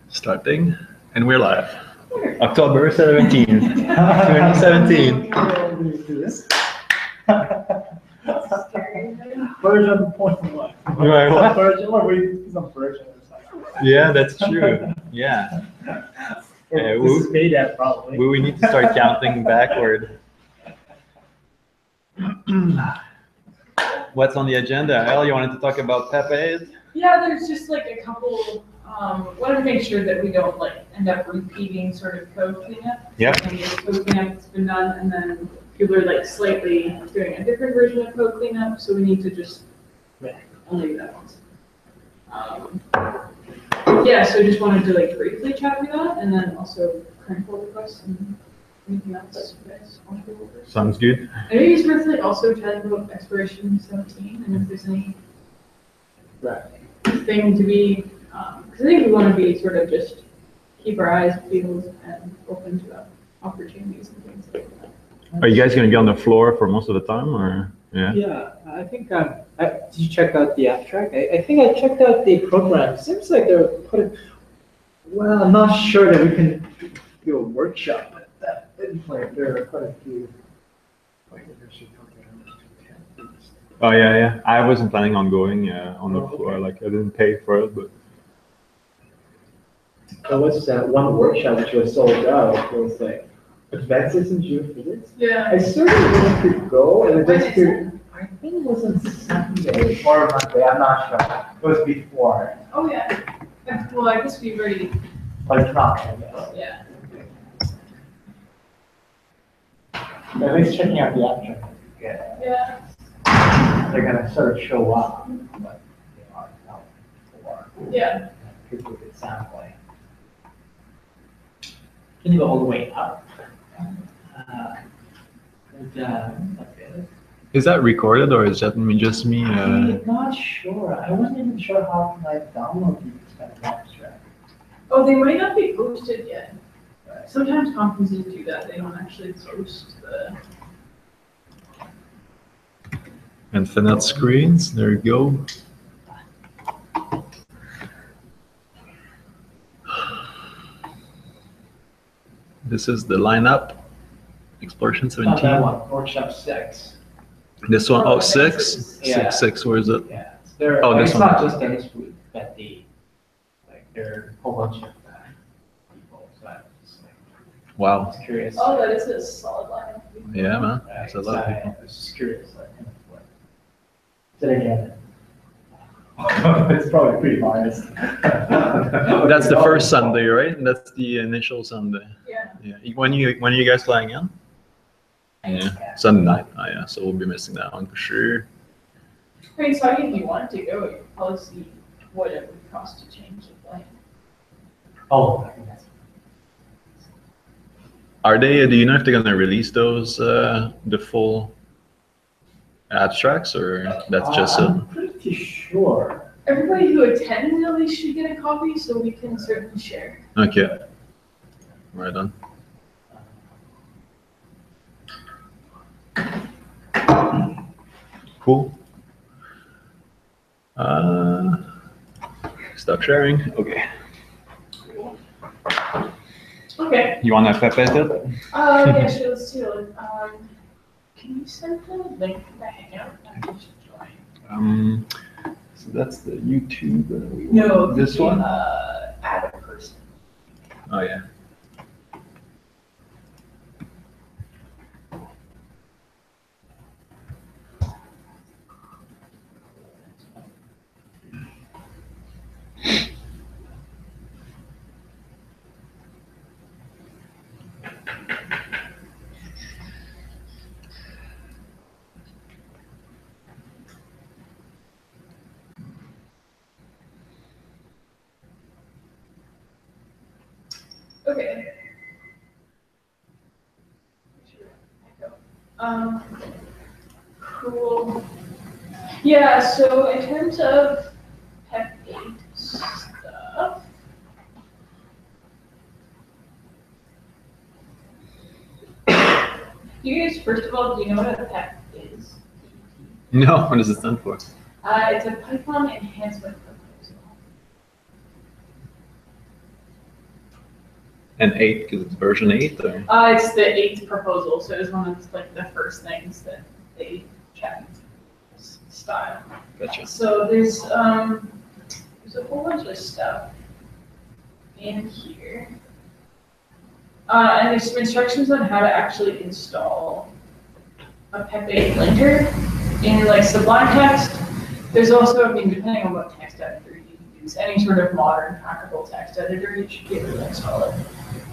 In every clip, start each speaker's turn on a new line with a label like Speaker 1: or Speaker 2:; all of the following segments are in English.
Speaker 1: Starting, and we're live. October 17th, 2017.
Speaker 2: Version 0.1.
Speaker 1: Right, what?
Speaker 2: Version, or we some version or something.
Speaker 1: Yeah, that's true. Yeah.
Speaker 2: This is beta probably.
Speaker 1: We need to start counting backward. What's on the agenda? El, you wanted to talk about Pepe?
Speaker 3: Yeah, there's just like a couple, wanted to make sure that we don't like end up repeating sort of code cleanup.
Speaker 1: Yep.
Speaker 3: And there's code cleanup that's been done, and then people are like slightly doing a different version of code cleanup, so we need to just leave that once. Yeah, so just wanted to like briefly chat through that, and then also current pull requests and anything else that you guys want to go over.
Speaker 1: Sounds good.
Speaker 3: And maybe it's worth like also chatting about Exploration 17, and if there's any thing to be, because I think we want to be sort of just keep our eyes peeled and open to opportunities and things like that.
Speaker 1: Are you guys going to be on the floor for most of the time, or yeah?
Speaker 2: Yeah, I think did you check out the abstract? I think I checked out the program. Seems like they're putting. Well, I'm not sure that we can do a workshop, but that like there are quite a few.
Speaker 1: Oh yeah. I wasn't planning on going on the floor. Like I didn't pay for it, but.
Speaker 2: There was one workshop which was sold out. It was like advances in geophysics.
Speaker 3: Yeah.
Speaker 2: I sort of wanted to go, and it just I think it was on Sunday or Monday. I'm not sure. It was before.
Speaker 3: Oh yeah. Well, I guess we already.
Speaker 2: But it's not, I guess.
Speaker 3: Yeah.
Speaker 2: At least checking out the abstract. Yeah.
Speaker 3: Yeah.
Speaker 2: They're gonna sort of show up, but they are not for
Speaker 3: Yeah.
Speaker 2: people with sampling. Can you go all the way up?
Speaker 1: Is that recorded or is that just me?
Speaker 2: I'm not sure. I wasn't even sure how can I download these kind of abstract.
Speaker 3: Oh, they might not be posted yet. Sometimes conferences do that. They don't actually post the.
Speaker 1: Infinite screens. There you go. This is the lineup. Exploration 17.
Speaker 2: That one, workshop 6.
Speaker 1: This one, oh, 6?
Speaker 2: Yeah.
Speaker 1: 6, where is it?
Speaker 2: Yeah.
Speaker 1: Oh, this
Speaker 2: it's
Speaker 1: one.
Speaker 2: not just Dennis Wood, but there are a whole bunch of people. So I'm just
Speaker 1: Wow.
Speaker 2: I was curious.
Speaker 3: Oh, that is a solid line.
Speaker 1: Yeah, man. That's a lot of people.
Speaker 2: I was just curious. Did I get it? It's probably pretty biased.
Speaker 1: That's the first Sunday, right? That's the initial Sunday.
Speaker 3: Yeah.
Speaker 1: Yeah. When are you guys flying in? Yeah. Sunday night. Oh yeah. So we'll be missing that one for sure.
Speaker 3: I mean, so if you wanted to go, you could probably see what it would cost to change the plane.
Speaker 2: Oh, I think that's.
Speaker 1: Are they? Do you know if they're gonna release those the full abstracts, or that's just
Speaker 2: I'm pretty sure.
Speaker 3: Everybody who attends at least should get a copy, so we can certainly share.
Speaker 1: Okay. Right on. Cool. Stop sharing. Okay.
Speaker 3: Okay.
Speaker 1: You want to pep it?
Speaker 3: Yeah, sure, let's do it. Can you send the link to the Hangout? I should join.
Speaker 1: So that's the YouTube.
Speaker 3: No,
Speaker 1: this one.
Speaker 3: Add a person.
Speaker 1: Oh yeah.
Speaker 3: Okay. Cool. Yeah, so in terms of Pep 8 stuff, you guys, first of all, do you know what a Pep is?
Speaker 1: No, what does it stand for?
Speaker 3: It's a Python enhancement proposal.
Speaker 1: And 8 because it's version 8, or?
Speaker 3: It's the 8th proposal, so it was one of like the first things that they checked. Style.
Speaker 1: Gotcha.
Speaker 3: So there's a whole bunch of stuff in here. And there's some instructions on how to actually install a Pepe linter in like Sublime Text. There's also, I mean, depending on what text editor you use, any sort of modern hackable text editor, you should be able to install it.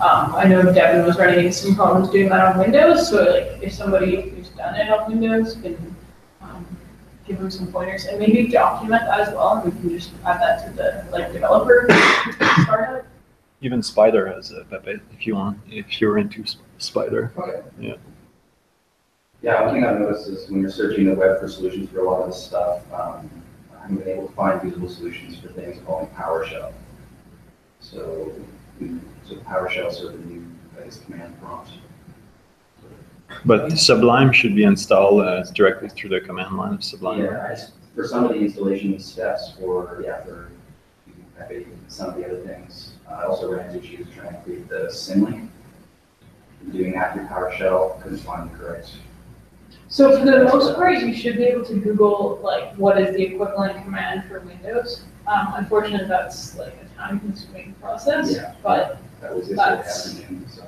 Speaker 3: I know Devin was running into some problems doing that on Windows, so like if somebody who's done it on Windows can give them some pointers and maybe document that as well, and we can just add that to the like developer startup.
Speaker 1: Even Spider has a Pepe if you want, if you're into Spider.
Speaker 4: Okay.
Speaker 1: Yeah.
Speaker 4: Yeah, one thing I've noticed is when you're searching the web for solutions for a lot of this stuff, I haven't been able to find usable solutions for things called PowerShell. So PowerShell sort of new, I guess, command prompt.
Speaker 1: But Sublime should be installed directly through the command line of Sublime.
Speaker 4: Yeah, for some of the installation steps for Pepe, some of the other things. I also ran into issues trying to create the symlink. Doing that through PowerShell, couldn't find the correct.
Speaker 3: So for the most part, you should be able to Google like what is the equivalent command for Windows. Unfortunately, that's like a time-consuming process.
Speaker 4: Yeah.
Speaker 3: But
Speaker 4: that was
Speaker 3: that's
Speaker 4: happening. So.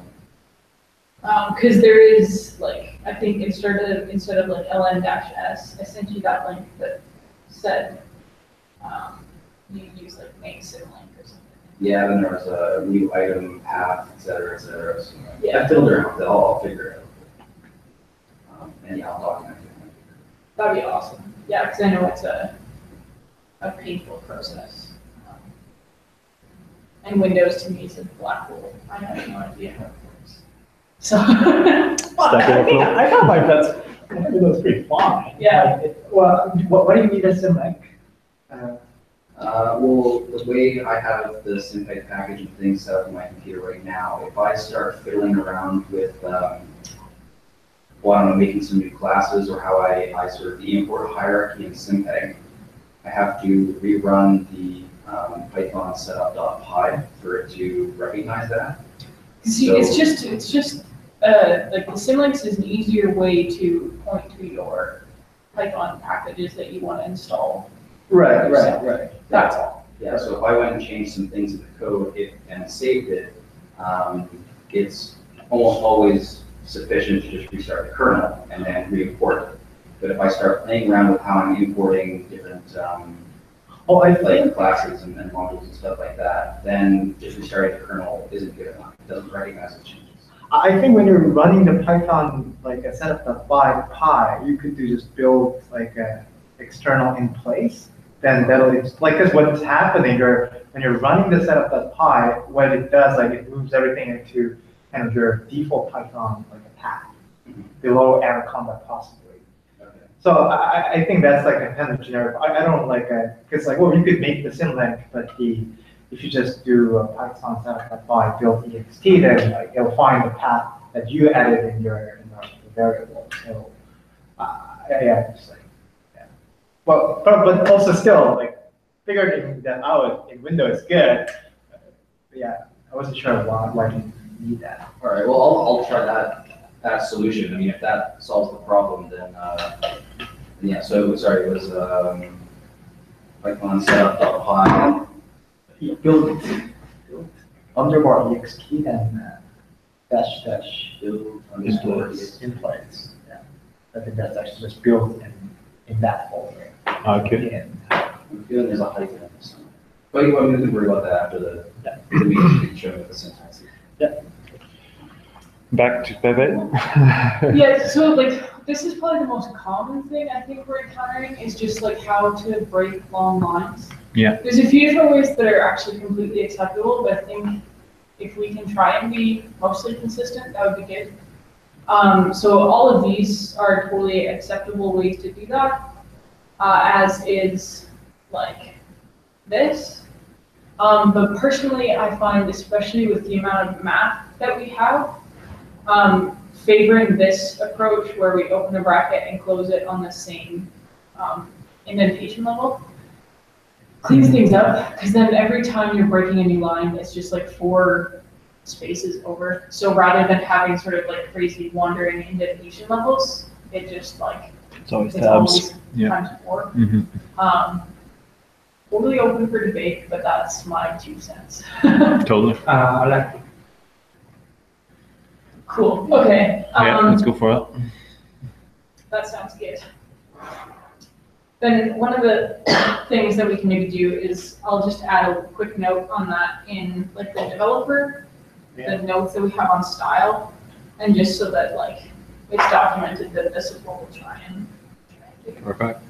Speaker 3: Because there is like, I think instead of like ln-s, I sent you that link that said you use like make symlink or something.
Speaker 4: Yeah, then there was a new item path, et cetera, et cetera. So
Speaker 3: Yeah.
Speaker 4: I fiddled around with it. I'll figure it out. And yeah, I'll document it.
Speaker 3: That'd be awesome. Yeah, because I know it's a painful process. And Windows to me is a black hole. I have no idea how it works. So
Speaker 2: I thought my Windows pretty fine.
Speaker 3: Yeah.
Speaker 2: Like, well, what do you need a symlink?
Speaker 4: Well, the way I have the SimPEG package and things set up on my computer right now, if I start fiddling around with, well, I don't know, making some new classes or how I sort of the import hierarchy in SimPEG, I have to rerun the Python setup.py for it to recognize that.
Speaker 3: See,
Speaker 4: So-
Speaker 3: it's just like the symlinks is an easier way to point to your Python packages that you want to install.
Speaker 2: Right.
Speaker 3: That's all.
Speaker 4: Yeah, so if I went and changed some things in the code and saved it, it's almost always sufficient to just restart the kernel and then re-import it. But if I start playing around with how I'm importing different
Speaker 2: I think
Speaker 4: like classes and modules and stuff like that, then just restarting the kernel isn't good enough. It doesn't recognize the changes.
Speaker 2: when you're running the Python like a setup.py, you could just build like a external in place. Then that'll like because what's happening when you're running the setup.py, what it does like it moves everything into kind of your default Python like a path below Anaconda possibly.
Speaker 4: Okay.
Speaker 2: So I think that's like a kind of generic. I don't like because like well you could make the symlink, but if you just do a Python setup.py build ext, then like it'll find the path that you added in the variable. So yeah, just like. Well, but also still, like, figuring that out in Windows is good. Yeah, I wasn't sure why you need that.
Speaker 4: All right, well, I'll try that solution. I mean, if that solves the problem, then yeah, so sorry, it was Python setup.py.
Speaker 2: Build underbar ext and dash
Speaker 4: Build underscore
Speaker 2: in place. Yeah, I think that's actually just built in that folder.
Speaker 1: Okay.
Speaker 4: I'm feeling there's a hyphen in this one. But you want me to worry about that after the meeting, you can show me the syntax.
Speaker 2: Yeah.
Speaker 1: Back to Pepe.
Speaker 3: Yeah, so like this is probably the most common thing I think we're encountering is just like how to break long lines.
Speaker 1: Yeah.
Speaker 3: There's a few different ways that are actually completely acceptable, but I think if we can try and be mostly consistent, that would be good. So all of these are totally acceptable ways to do that, as is like this. But personally, I find, especially with the amount of math that we have, favoring this approach where we open a bracket and close it on the same indentation level cleans things up, because then every time you're breaking a new line, it's just like 4 spaces over. So rather than having sort of like crazy wandering indentation levels, it just like
Speaker 1: It's always
Speaker 3: it's
Speaker 1: tabs.
Speaker 3: always
Speaker 1: Yeah.
Speaker 3: times 4.
Speaker 1: Mm-hmm.
Speaker 3: Totally open for debate, but that's my 2 cents.
Speaker 1: Totally.
Speaker 2: I like it.
Speaker 3: Cool. Okay.
Speaker 1: Yeah, let's go for it.
Speaker 3: That sounds good. Then one of the things that we can maybe do is I'll just add a quick note on that in like the developer, the notes that we have on style, and just so that like it's documented that this is what we'll try and do.
Speaker 1: Perfect.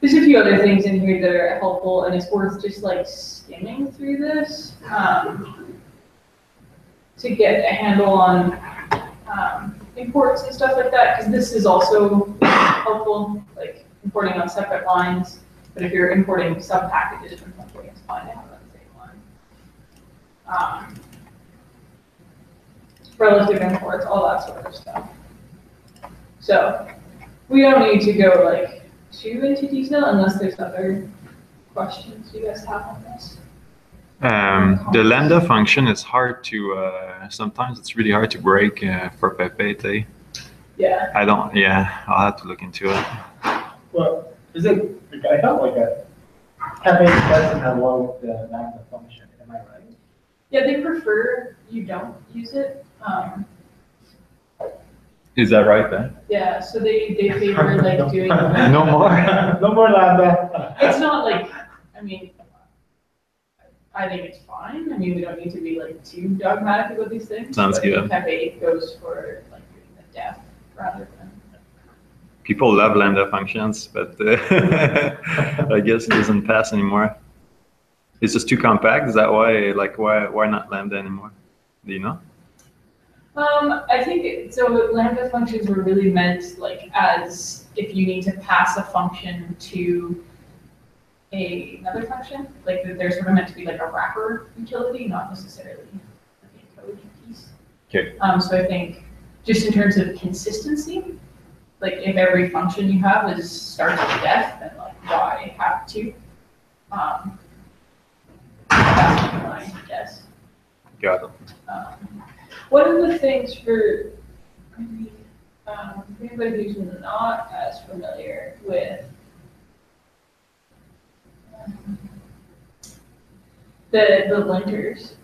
Speaker 3: There's a few other things in here that are helpful, and it's worth just like skimming through this to get a handle on imports and stuff like that, because this is also helpful, like importing on separate lines. But if you're importing sub-packages from something, it's fine to have it on the same line. Relative imports, all that sort of stuff. So we don't need to go like too into detail unless there's other questions you guys have on this.
Speaker 1: The lambda function is hard to, sometimes it's really hard to break for Pepete.
Speaker 3: Yeah.
Speaker 1: I'll have to look into it.
Speaker 2: Well, is it, I thought like a cafe doesn't have one with the lambda function, am I right?
Speaker 3: Yeah, they prefer you don't use it.
Speaker 1: Is that right then?
Speaker 3: Yeah, so they favor like doing.
Speaker 1: No more.
Speaker 2: No more lambda.
Speaker 3: It's not like, I mean, I think it's fine. I mean, we don't need to be like too dogmatic about these things.
Speaker 1: Sounds
Speaker 3: but
Speaker 1: good.
Speaker 3: Cafe goes for like doing the def rather than.
Speaker 1: People love lambda functions, but I guess it doesn't pass anymore. It's just too compact. Is that why? Like, why not lambda anymore? Do you know?
Speaker 3: I think so. Lambda functions were really meant like as if you need to pass a function to another function. Like they're sort of meant to be like a wrapper utility, not necessarily a code piece.
Speaker 1: Okay.
Speaker 3: So I think just in terms of consistency, like if every function you have is starts with def, then like why have to? That's my guess.
Speaker 1: Got it.
Speaker 3: One of the things for anybody who's not as familiar with the linters.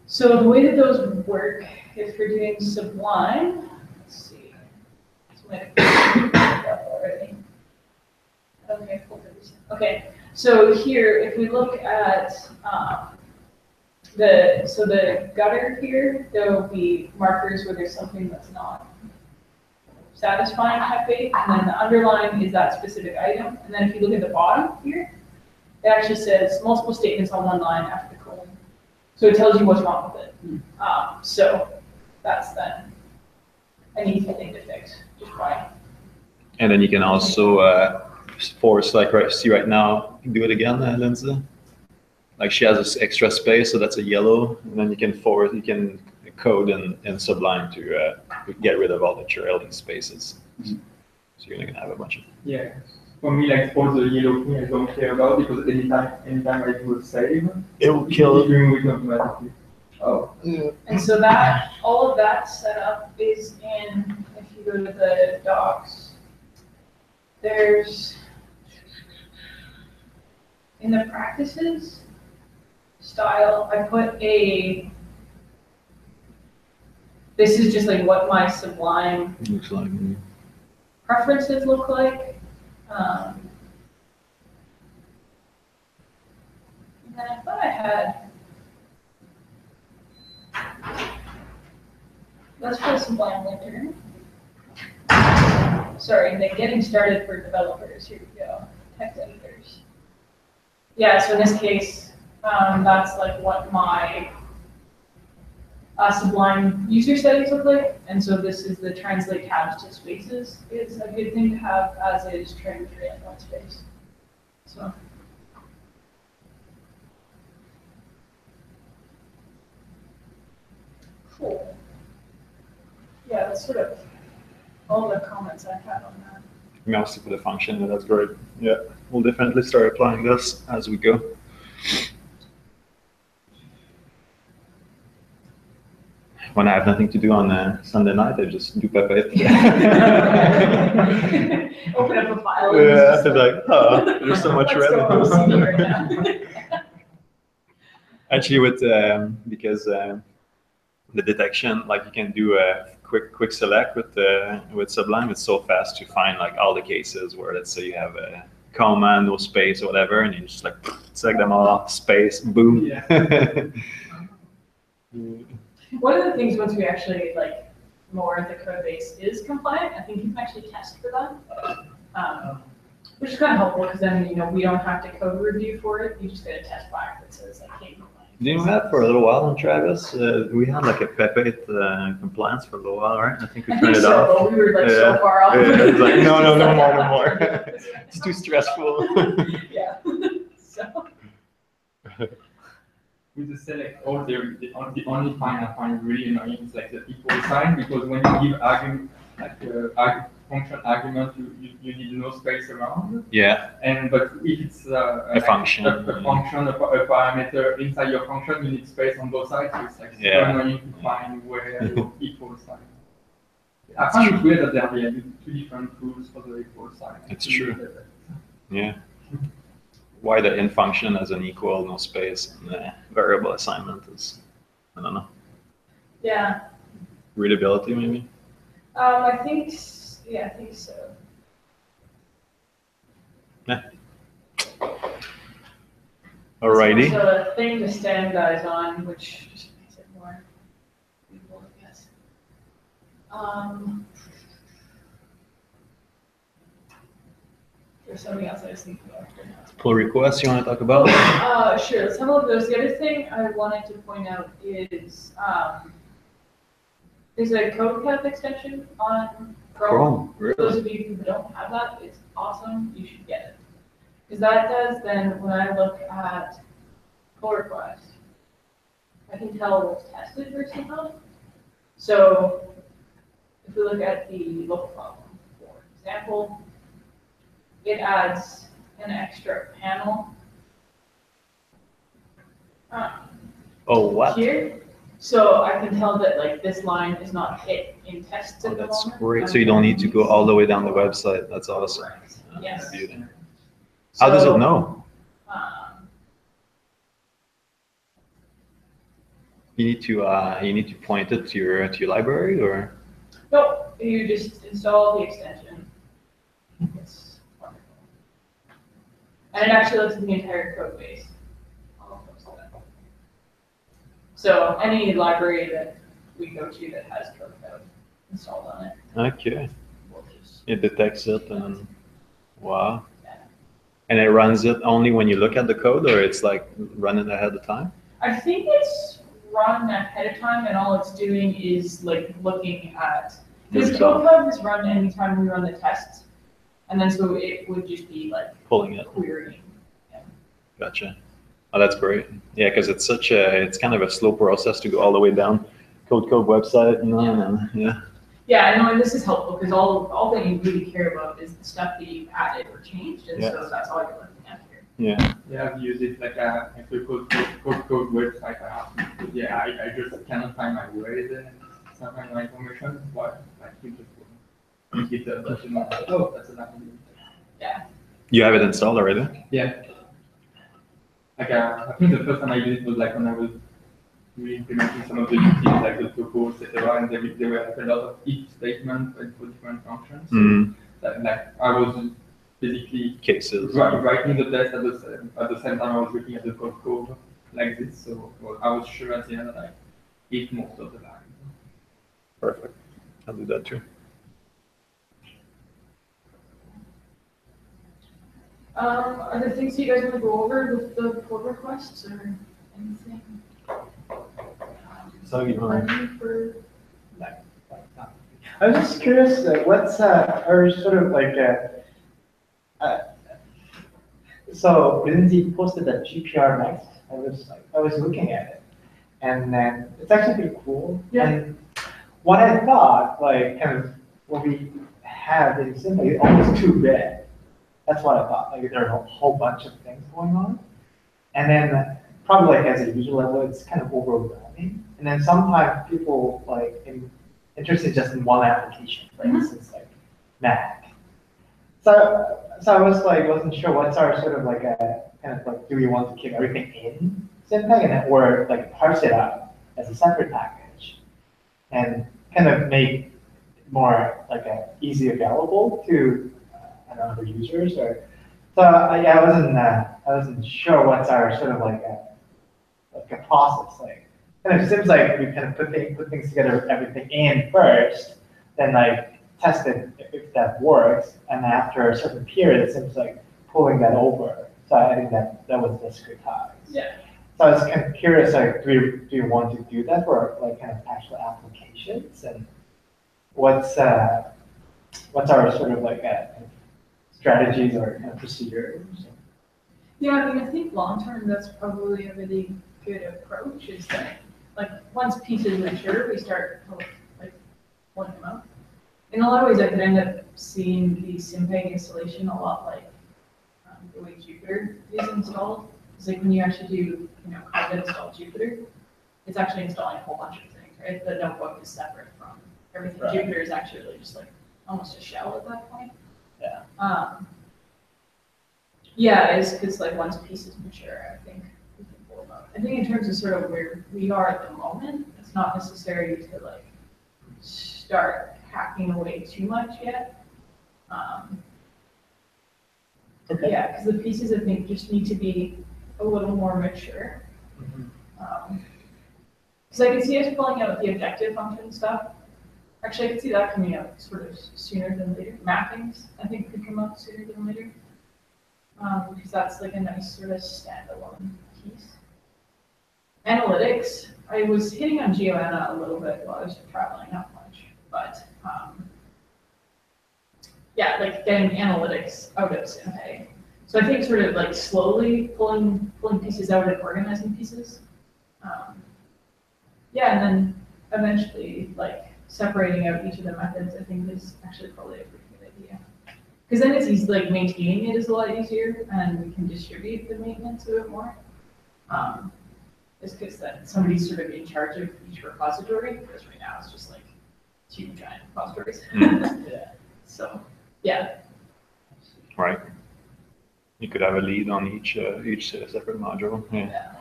Speaker 3: So the way that those work, if you're doing Sublime, let's see. Already. Okay, so here, if we look at the gutter here, there will be markers where there's something that's not satisfying Cafe, and then the underline is that specific item. And then if you look at the bottom here, it actually says multiple statements on one line after the colon. So it tells you what's wrong with it. So that's then an easy thing to fix, just by.
Speaker 1: And then you can also force, like see right now, do it again, Lindsay. Like she has this extra space, so that's a yellow, and then you can code in Sublime to get rid of all the trailing spaces. So you're not gonna have a bunch of.
Speaker 5: Yeah. For me, like all the yellow thing I don't care about because anytime I do a save,
Speaker 1: it will kill it.
Speaker 5: Remove it automatically.
Speaker 1: Oh. Yeah.
Speaker 3: And so that all of that setup is in. If you go to the docs, there's in the practices style. I put a. This is just like what my Sublime
Speaker 1: Looks like.
Speaker 3: preferences look like. And then I thought I had. Let's put Sublime Linter. Sorry, the getting started for developers. Here we go. Text editors. Yeah, so in this case, that's like what my Sublime user settings look like. And so this is the translate tabs to spaces is a good thing to have, as is trim trailing one space. So. Cool. Yeah, that's sort of all the comments I had on that.
Speaker 1: Mostly for the function, and that's great. Yeah, we'll definitely start applying this as we go. When I have nothing to do on Sunday night, I just do Pepe.
Speaker 3: Open up a file.
Speaker 1: Yeah, it's like, oh, there's so much
Speaker 3: Let's go on CD
Speaker 1: revenue.
Speaker 3: right now.
Speaker 1: Actually, with because the detection, like you can do a quick select with Sublime. It's so fast to find like all the cases where, let's say, you have a comma, no space or whatever, and you just like select them all, space, boom.
Speaker 5: Yeah.
Speaker 3: One of the things once we actually like more of the code base is compliant, I think you can actually test for that. Which is kind of helpful because then, you know, we don't have to code review for it. You just get a test back that says like, hey, compliant.
Speaker 1: Didn't we have for a little while on Travis? We had like a Pepe compliance for a little while, right? I think we
Speaker 3: I
Speaker 1: turned
Speaker 3: think
Speaker 1: it
Speaker 3: so,
Speaker 1: off.
Speaker 3: but we were like so far off.
Speaker 1: Yeah, it's like, no
Speaker 3: Like,
Speaker 1: more. It's too stressful.
Speaker 3: Yeah. So.
Speaker 5: With the select all, the only fine I find really annoying is like the equal sign, because when you give argument, like function argument, you need no space around.
Speaker 1: Yeah.
Speaker 5: But if it's
Speaker 1: A function.
Speaker 5: a function, a parameter inside your function, you need space on both sides. So it's like super
Speaker 1: Yeah.
Speaker 5: annoying to find where your equal sign. I find it weird that there are two different rules for the equal sign.
Speaker 1: It's true. Yeah. Why the in function as an equal, no space, and the variable assignment is, I don't know.
Speaker 3: Yeah.
Speaker 1: Readability maybe?
Speaker 3: I think so.
Speaker 1: Yeah. Alrighty.
Speaker 3: It's also a thing to standardize on, which just makes it more usable, I guess. There's something else I was thinking of.
Speaker 1: Pull requests you want to talk about?
Speaker 3: Sure. Let's have a look at those. The other thing I wanted to point out is there's a CodeCath extension on Chrome.
Speaker 1: Really?
Speaker 3: For those of you who don't have that, it's awesome. You should get it. Because that does then, when I look at pull request, I can tell what's tested versus not. So if we look at the local problem, for example, it adds an extra panel
Speaker 1: Oh, what?
Speaker 3: here. So I can tell that like this line is not hit in tests
Speaker 1: Oh,
Speaker 3: at the
Speaker 1: that's
Speaker 3: moment.
Speaker 1: great. So you don't need to go all the way down the website. That's awesome.
Speaker 3: Yes.
Speaker 1: Beauty. How does it know? You need to point it to your library, or?
Speaker 3: No, you just install the extension. It's wonderful. And it actually looks at the entire code base. I'll post that. So any library that we go to that has code installed on it.
Speaker 1: Okay.
Speaker 3: We'll just,
Speaker 1: It detects it and wow. And it runs it only when you look at the code, or it's like running ahead of time?
Speaker 3: I think it's run ahead of time, and all it's doing is like looking at, because CodeHub is run anytime we run the tests, and then so it would just be like
Speaker 1: Pulling it.
Speaker 3: querying. Yeah.
Speaker 1: Gotcha. Oh, that's great. Yeah, because it's kind of a slow process to go all the way down code website, you know,
Speaker 3: Yeah.
Speaker 1: and then, yeah.
Speaker 3: Yeah, I know, and this is helpful because all that you really care about is the stuff that you added or changed, and
Speaker 1: Yeah.
Speaker 3: so that's all you're looking at here.
Speaker 1: Yeah.
Speaker 5: Yeah, I've used it like a code website. I just cannot find my way there. It's not find my information, but like you just get the button. Oh, that's an idea.
Speaker 3: Yeah.
Speaker 1: You have it installed already?
Speaker 5: Yeah. Like I think the first time I used it was like when I was really implementing some of the new things like the topos, etc. And there were like a lot of if statements for different functions.
Speaker 1: Mm.
Speaker 5: Like I was basically
Speaker 1: Cases.
Speaker 5: writing the test at the same time I was looking at the code like this. So I was sure at the end that I hit most of the lines.
Speaker 1: Perfect. I'll do that too.
Speaker 3: Are there things you guys want to go over with the pull requests or anything?
Speaker 1: So you
Speaker 3: For
Speaker 2: I was just curious, what's or sort of like so Lindsay posted that GPR Next. I was looking at it, and then it's actually pretty cool.
Speaker 3: Yeah.
Speaker 2: And what I thought, like, kind of when we have in SimPEG is almost too big. That's what I thought. Like there are a whole bunch of things going on. And then probably like as a user level, it's kind of overwhelming. And then sometimes people like interested just in one application, for instance, like Mac. So I was like, wasn't sure what's our sort of like a kind of like, do we want to keep everything in SimPEG and then, or like parse it out as a separate package and kind of make more like a easy available to other users or so yeah, I wasn't sure what's our sort of like a process like. And it seems like we kind of put things together, everything in first, then like test it if that works, and after a certain period, it seems like pulling that over. So I think that was discretized.
Speaker 3: Yeah.
Speaker 2: So I was kind of curious, like, do you want to do that for like kind of actual applications, and what's our sort of like strategies or kind of procedures?
Speaker 3: Yeah, I mean, I think long term, that's probably a really good approach. Is that like once pieces mature, we start like pulling them out. In a lot of ways, I could end up seeing the SimPEG installation a lot like the way Jupyter is installed. It's like when you actually do, code install Jupyter, it's actually installing a whole bunch of things, right? The notebook is separate from everything.
Speaker 2: Right.
Speaker 3: Jupyter is actually really just like almost a shell at that point.
Speaker 2: Yeah.
Speaker 3: Yeah, it's because like once pieces mature, I think we can pull them out. I think in terms of sort of where we are at the moment, it's not necessary to like start hacking away too much yet.
Speaker 2: Okay.
Speaker 3: Yeah, because the pieces I think just need to be a little more mature. Because I can see us pulling out the objective function stuff. Actually, I can see that coming out sort of sooner than later. Mappings, I think, could come out sooner than later. Because that's like a nice sort of standalone piece. Analytics, I was hitting on GeoAnna a little bit while I was traveling, not much, but yeah, like getting analytics out of SimPEG. So I think sort of like slowly pulling pieces out and organizing pieces. Yeah, and then eventually like separating out each of the methods, I think is actually probably a pretty good idea. Because then it's easy, like maintaining it is a lot easier, and we can distribute the maintenance a bit more. It's because then somebody's sort of in charge of each repository, because right now it's just like 2 giant repositories. Yeah. So yeah.
Speaker 1: Right. You could have a lead on each separate module. Yeah.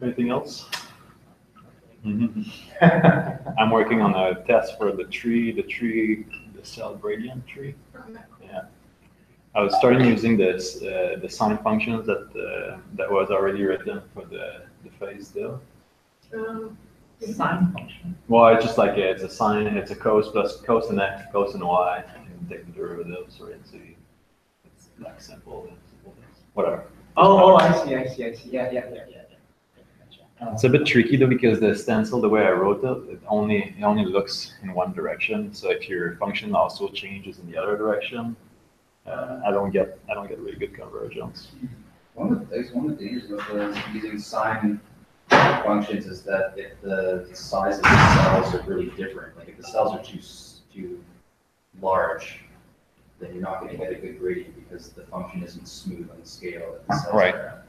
Speaker 1: Anything else? I'm working on a test for the cell gradient tree. Yeah. I was starting using this the sign functions that was already written for the phase deal.
Speaker 2: Sign function.
Speaker 1: Well, it's just like it's a sine, it's a cos plus cos and x, cos and y, and take the derivatives, right? So it's like simple whatever.
Speaker 2: Oh, I see. Yeah.
Speaker 1: It's a bit tricky though because the stencil, the way I wrote it only looks in one direction. So if your function also changes in the other direction, I don't get really good convergence.
Speaker 4: One of the dangers of using sign functions is that if the size of the cells are really different, like if the cells are too large, then you're not going to get a good gradient because the function isn't smooth on the scale that the cells
Speaker 1: Right.
Speaker 4: are at.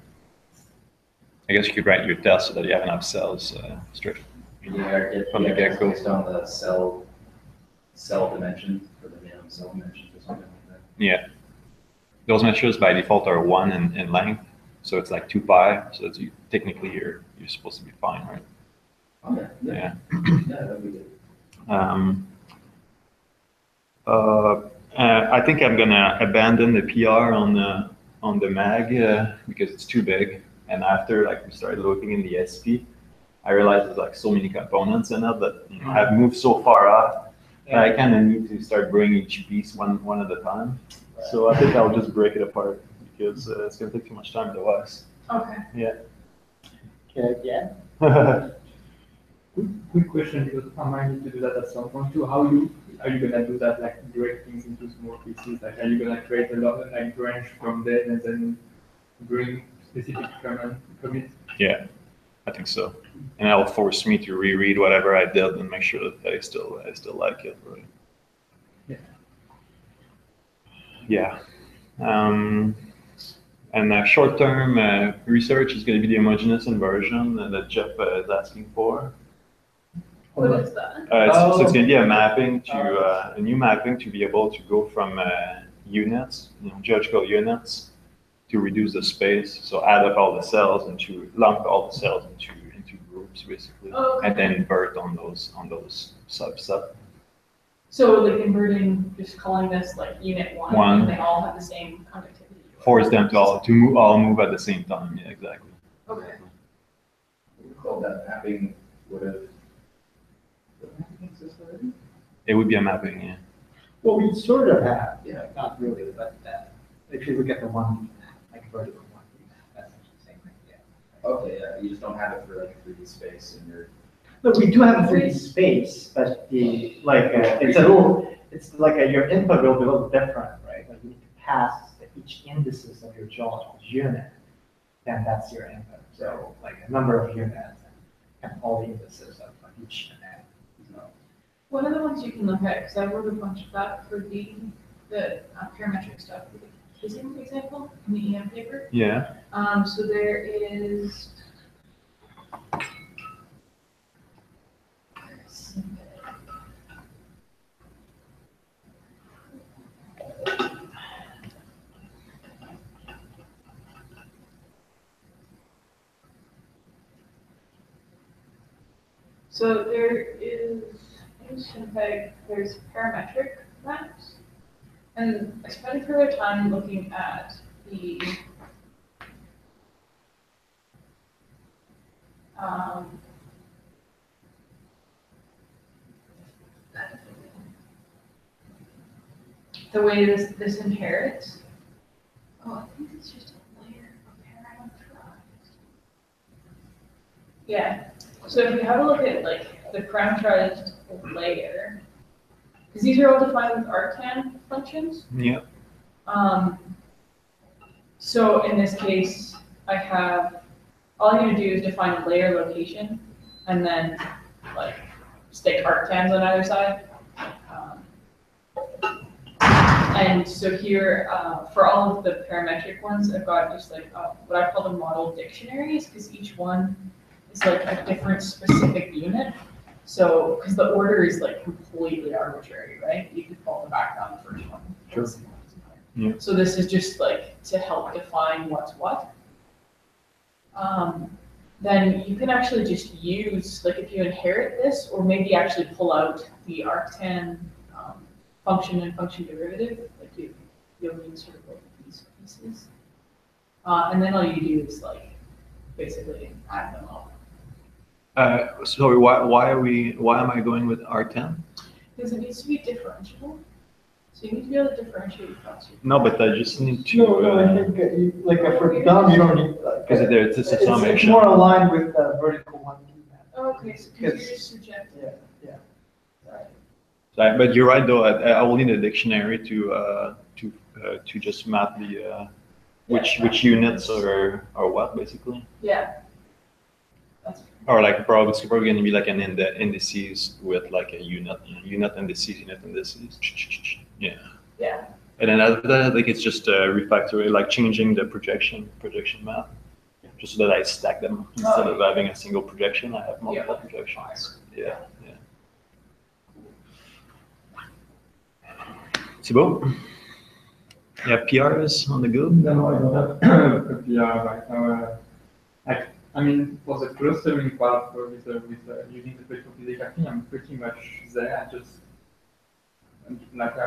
Speaker 1: I guess you could write your test so that you have enough cells straight from the get-go.
Speaker 4: Based on the cell dimension for the minimum cell dimensions or something like that.
Speaker 1: Yeah. Those measures by default are 1 in length, so it's like 2 pi. So it's, technically you're supposed to be fine, right?
Speaker 4: Okay.
Speaker 1: Yeah.
Speaker 4: Yeah, that'd be good.
Speaker 1: I think I'm gonna abandon the PR on the mag because it's too big. And after like we started looking in the SP, I realized there's like so many components in it that I've moved so far off that I kind of need to start bringing each piece one at a time. Right. So I think I'll just break it apart because it's gonna take too much time otherwise.
Speaker 3: Okay.
Speaker 1: Yeah.
Speaker 2: Good. Yeah.
Speaker 5: Quick question, because I might need to do that at some point too. Are you gonna do that, like break things into small pieces? Like, are you gonna create a lot of like branch from there and then bring specific commits?
Speaker 1: Yeah. I think so. And that'll force me to reread whatever I did and make sure that I still like it. Right? Yeah. And short-term research is going to be the homogeneous inversion that Jeff is asking for.
Speaker 3: What is that?
Speaker 1: So it's going to be a mapping to a new mapping to be able to go from units, geometrical units, to reduce the space. So add up all the cells and to lump all the cells into groups basically, and then invert on those subset.
Speaker 3: So like inverting, just calling this like unit one, and they all have the same conductivity.
Speaker 1: Force them to all move at the same time. Yeah, exactly.
Speaker 3: Okay.
Speaker 4: We called that mapping would have.
Speaker 1: It would be a mapping, yeah.
Speaker 2: Well, we sort of have, not really, but if you look at the one, like vertical one, that's the same thing, yeah.
Speaker 4: Okay, yeah, you just don't have it for like a 3D space in your.
Speaker 2: Look, we do have a 3D space, but it's like your input will be a little different, right? Like you need to pass each indices of your geometrical unit, then that's your input. So like a number of units and all the indices of each unit.
Speaker 3: One of the ones you can look at, because I wrote a bunch of that for the parametric stuff, for the kissing example in the EM paper.
Speaker 1: Yeah.
Speaker 3: So there is. So there is in SimPEG, there's parametric maps, and I spent a fair bit of time looking at the way this inherits. Oh, I think it's just a layer of parameterized. Yeah. So if you have a look at like the parameterized layer, because these are all defined with arctan functions.
Speaker 1: Yeah.
Speaker 3: So in this case, I have all I need to do is define a layer location, and then like stick arctans on either side. And so here, for all of the parametric ones, I've got just like what I call the model dictionaries, because each one is like a different specific unit. So, because the order is like completely arbitrary, right? You could fall back on the first one.
Speaker 1: Sure. Yeah.
Speaker 3: So this is just like to help define what's what. Then you can actually just use, like if you inherit this, or maybe actually pull out the arctan function and function derivative, like you'll need sort of both of these pieces. And then all you do is like basically add them up.
Speaker 1: Sorry, why am I going with R10?
Speaker 3: Because it needs to be differentiable. So you need to be able to differentiate across your.
Speaker 1: No, but I just need to.
Speaker 2: No, I think for dumb, you don't need.
Speaker 1: Because it's a summation.
Speaker 2: It's more aligned with vertical one.
Speaker 3: Oh, okay, so because you're just subjective.
Speaker 2: Yeah.
Speaker 3: Right.
Speaker 1: But you're right though. I will need a dictionary to just map the which units are what basically.
Speaker 3: Yeah. That's
Speaker 1: Or like probably it's probably going to be like an indices with like a unit indices. Yeah.
Speaker 3: Yeah.
Speaker 1: And then after that, like it's just refactoring, like changing the projection map, just so that I stack them instead of having a single projection. I have multiple projections. Yeah. Thibault, you have PRs on the go?
Speaker 5: No, I don't have a PR right now. I mean, for the clustering part with using the spectral physics, I think I'm pretty much there. I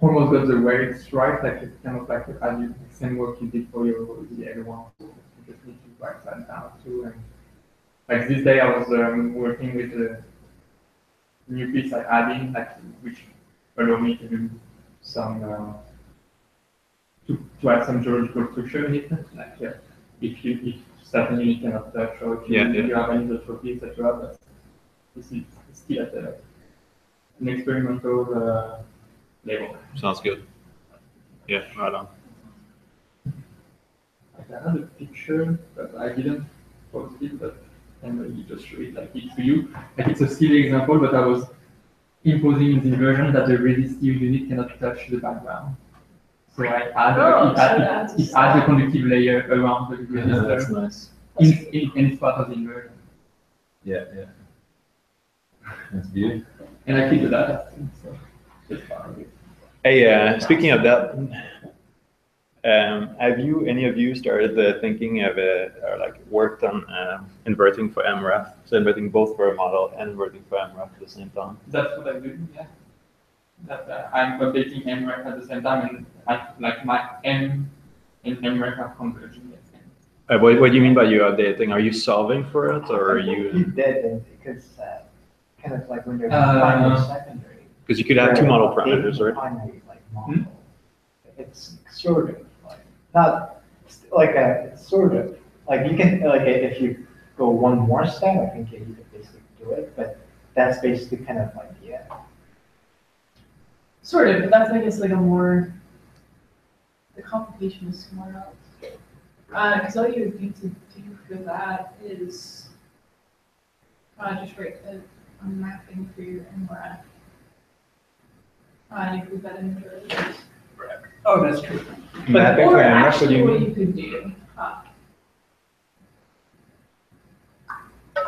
Speaker 5: almost got the weights right. Like it's kind of like the same work you did for your the other one. You just need to write that down too. And like this day, I was working with a new piece I added, which allowed me to do some to add some geological structure in it. If certainly you cannot touch, or if you have any isotropies that you have, but this is still at an experimental level.
Speaker 1: Sounds good. Yeah, right on.
Speaker 5: I had a picture, but I didn't for speed, but and you just show it like it's to you. Like it's a silly example, but I was imposing in the inversion that the resistive unit cannot touch the background. So I add it adds a conductive layer around the resistor.
Speaker 1: That's nice.
Speaker 5: And it's part of the inversion.
Speaker 1: Yeah, yeah. That's beautiful.
Speaker 5: And I keep the data, so it's part of it.
Speaker 1: Hey, speaking of that, have any of you started thinking of or like worked on inverting for MREF? So inverting both for a model and inverting for MREF at the same time?
Speaker 5: That's what I do, yeah. That I'm updating MREF at the same time, and like my M and MREF are converging.
Speaker 1: What do you mean by you updating? Are you solving for it, or are
Speaker 2: You
Speaker 1: you?
Speaker 2: did, because kind of like when you're primary secondary.
Speaker 1: Because you could have two model parameters, right?
Speaker 2: Primary, like model. It's sort of like, not like it's sort of, like you can, like if you go one more step, I think you could basically do it, but that's basically kind of like, yeah.
Speaker 3: Sort of, but that's, I guess, like a more, the complication is somewhere else. Because all you would need to do for that is just write a mapping for your MRF. And you put that in the release.
Speaker 2: Oh, that's true.
Speaker 1: Mapping
Speaker 3: Or
Speaker 1: for MREF, what do
Speaker 3: actually,
Speaker 1: you
Speaker 3: what
Speaker 1: mean?
Speaker 3: you could do,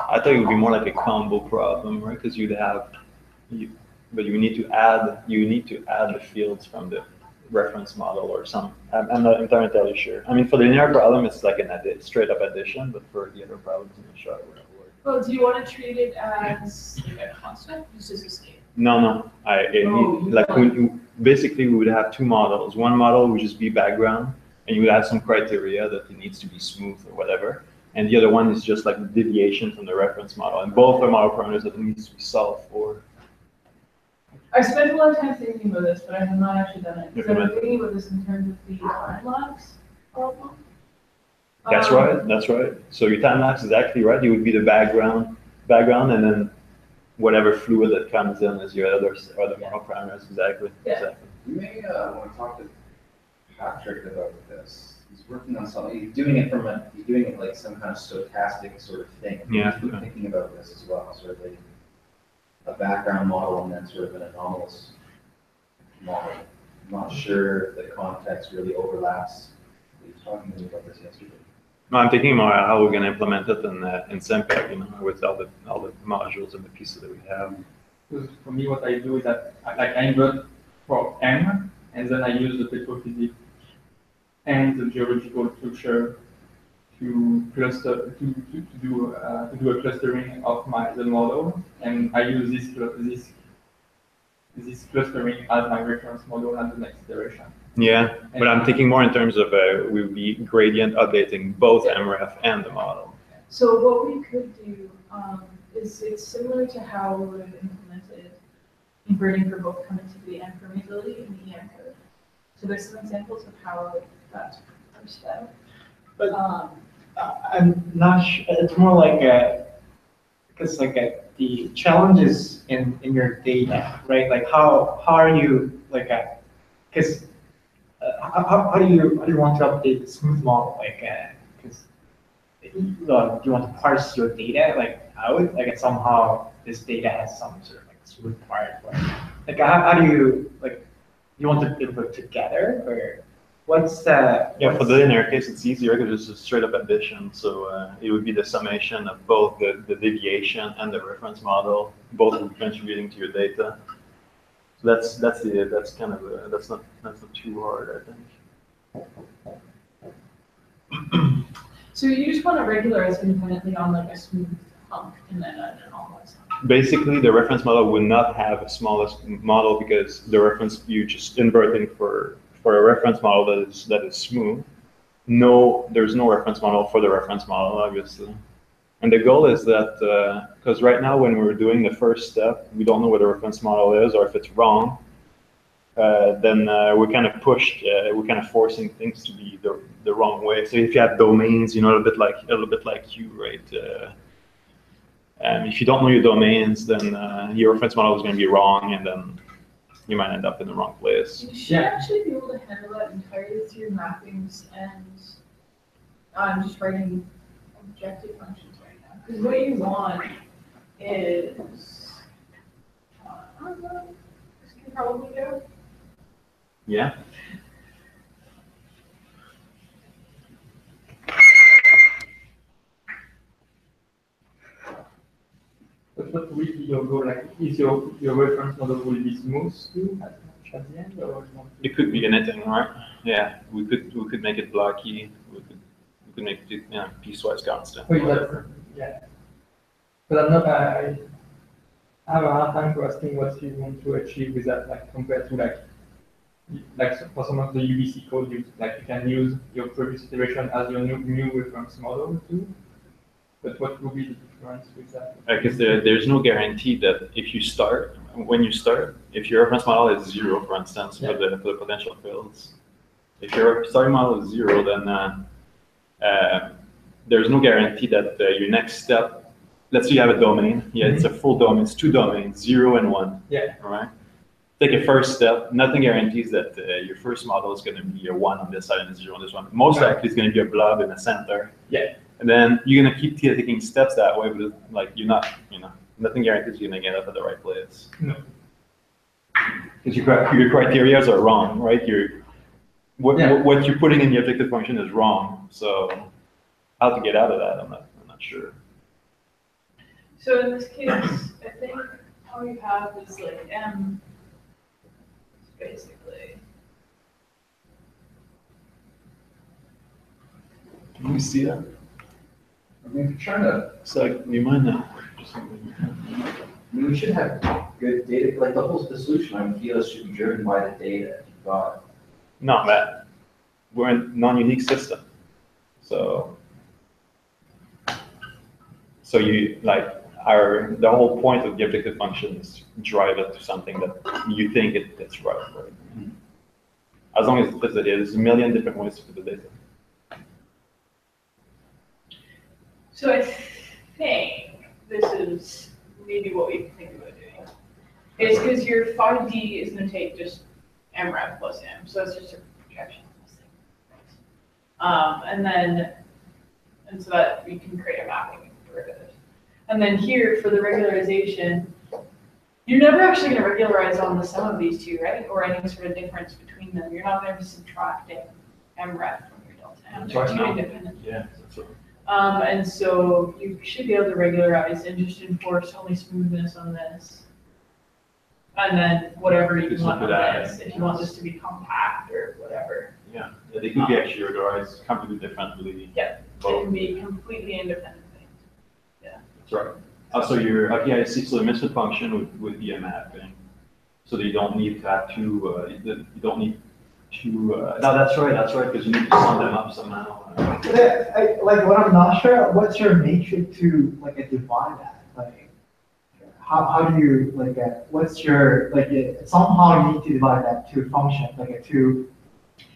Speaker 1: I thought it would be more like a combo problem, right? Because you'd have, but you need to add the fields from the reference model or some. I'm not entirely sure. I mean, for the linear problem, it's like straight up addition, but for the other problems, I'm not sure it would work.
Speaker 3: well, do you want to treat it as like a constant, just as a state?
Speaker 1: No. Basically, we would have two models. One model would just be background, and you would have some criteria that it needs to be smooth or whatever. And the other one is just like the deviation from the reference model. And both are model parameters that needs to be solved for.
Speaker 3: I spent a lot of time thinking about this, but I have not actually done it. Because I've been thinking about this in terms of the time lapse problem.
Speaker 1: That's right. So your time lapse is actually right. You would be the background, and then whatever fluid that comes in is your other model parameters. Exactly.
Speaker 3: Yeah.
Speaker 1: Exactly.
Speaker 4: You may want to talk to Patrick about this. He's working on something. He's doing it like some kind of stochastic sort of thing.
Speaker 1: Yeah.
Speaker 4: He's thinking about this as well, sort of like a background model and then sort of an anomalous model. I'm not sure if the context really overlaps. He was talking to me about this yesterday.
Speaker 1: No, I'm thinking more how we're going to implement it in SimPEG, with all the modules and the pieces that we have.
Speaker 5: Because for me, what I do is that I invert for M, and then I use the petrophysics and the geological structure to cluster to do a clustering of the model, and I use this clustering as my reference model at the next iteration.
Speaker 1: Yeah, but I'm thinking more in terms of we would be gradient updating both MREF and the model.
Speaker 3: So what we could do is it's similar to how we would have implemented inverting for both connectivity and permeability in the EM code. So there's some examples of how that's first step.
Speaker 2: But I'm not sure. It's more like because the challenge is in your data, right? Like how are you because how do you want to update the smooth model? Because do you want to parse your data out? Somehow this data has some sort of smooth part. How do you you want to input together, or what's the?
Speaker 1: Yeah, for the linear case, it's easier because it's a straight up addition. So it would be the summation of both the deviation and the reference model, both contributing to your data. So that's not too hard, I think.
Speaker 3: So you just want to regularize independently on a smooth hump and then an anomalous hump.
Speaker 1: Basically, the reference model would not have a smallest model because the reference you just inverting for a reference model that is smooth. There's no reference model for the reference model, obviously. And the goal is that, because right now when we're doing the first step, we don't know what the reference model is, or if it's wrong, then we're kind of we're kind of forcing things to be the wrong way. So if you have domains, a little bit like you, right? If you don't know your domains, then your reference model is going to be wrong, and then you might end up in the wrong place.
Speaker 3: You should actually be able to handle that entirely through mappings and just writing objective functions right now. Because what you want is, this can probably go.
Speaker 1: Yeah.
Speaker 5: But what will be your goal? Like, is your reference model will be smooth too at the end, or not?
Speaker 1: It could be anything, right? Yeah, we could make it blocky. We could make it, piecewise constant.
Speaker 5: Wait,
Speaker 1: Whatever.
Speaker 5: yeah. But I'm not. I have a hard time grasping what you want to achieve with that, like compared to like for some of the UBC code, you can use your previous iteration as your new reference model too. But what will be the difference with that?
Speaker 1: Because there's no guarantee that if you start, if your reference model is 0, for instance, for the potential fields, if your starting model is 0, then there's no guarantee that your next step, let's say you have a domain, it's a full domain, it's 2 domains, 0 and 1.
Speaker 5: Yeah.
Speaker 1: All right. Take a first step. Nothing guarantees that your first model is going to be a 1 on this side and a 0 on this one. Most likely, it's going to be a blob in the center.
Speaker 5: Yeah.
Speaker 1: And then you're gonna keep taking steps that way, but like you're not, nothing guarantees you're gonna get up at the right place.
Speaker 5: No.
Speaker 1: Because your criteria are wrong, right? What you're putting in the objective function is wrong. So how to get out of that, I'm not sure.
Speaker 3: So in this case, I think all you have is like M, basically.
Speaker 1: Can you see that?
Speaker 4: I mean, if you're trying to,
Speaker 1: So you might not.
Speaker 4: I mean, we should have good data, like the solution, I would feel should be driven by the data you've got.
Speaker 1: No, Matt. We're in non-unique system. So you the whole point of the objective function is drive it to something that you think it's right. As long as it fits it, there's a million different ways to put the data.
Speaker 3: So I think this is maybe what we think about doing. Is because your 5D is going to take just MREF plus M, so it's just a projection of this thing. And so that we can create a mapping derivative. And then here for the regularization, you're never actually going to regularize on the sum of these two, right? Or any sort of difference between them. You're not going to be subtracting MREF from your delta M. They're two independent.
Speaker 1: Yeah, that's right.
Speaker 3: And so you should be able to regularize and just enforce only smoothness on this. And then whatever you want on this, if you want this to be compact or whatever.
Speaker 1: Yeah, they could be actually regularized completely differently.
Speaker 3: Yeah, it can be completely independent things. Yeah.
Speaker 1: That's right. Also, I see. So the misfit function would be a mapping. So that you don't need to have two, you don't need two, no, that's right, because you need to sum them up somehow.
Speaker 2: Like what I'm not sure, what's your matrix to divide that? Like, how do you what's your somehow you need to divide that to a function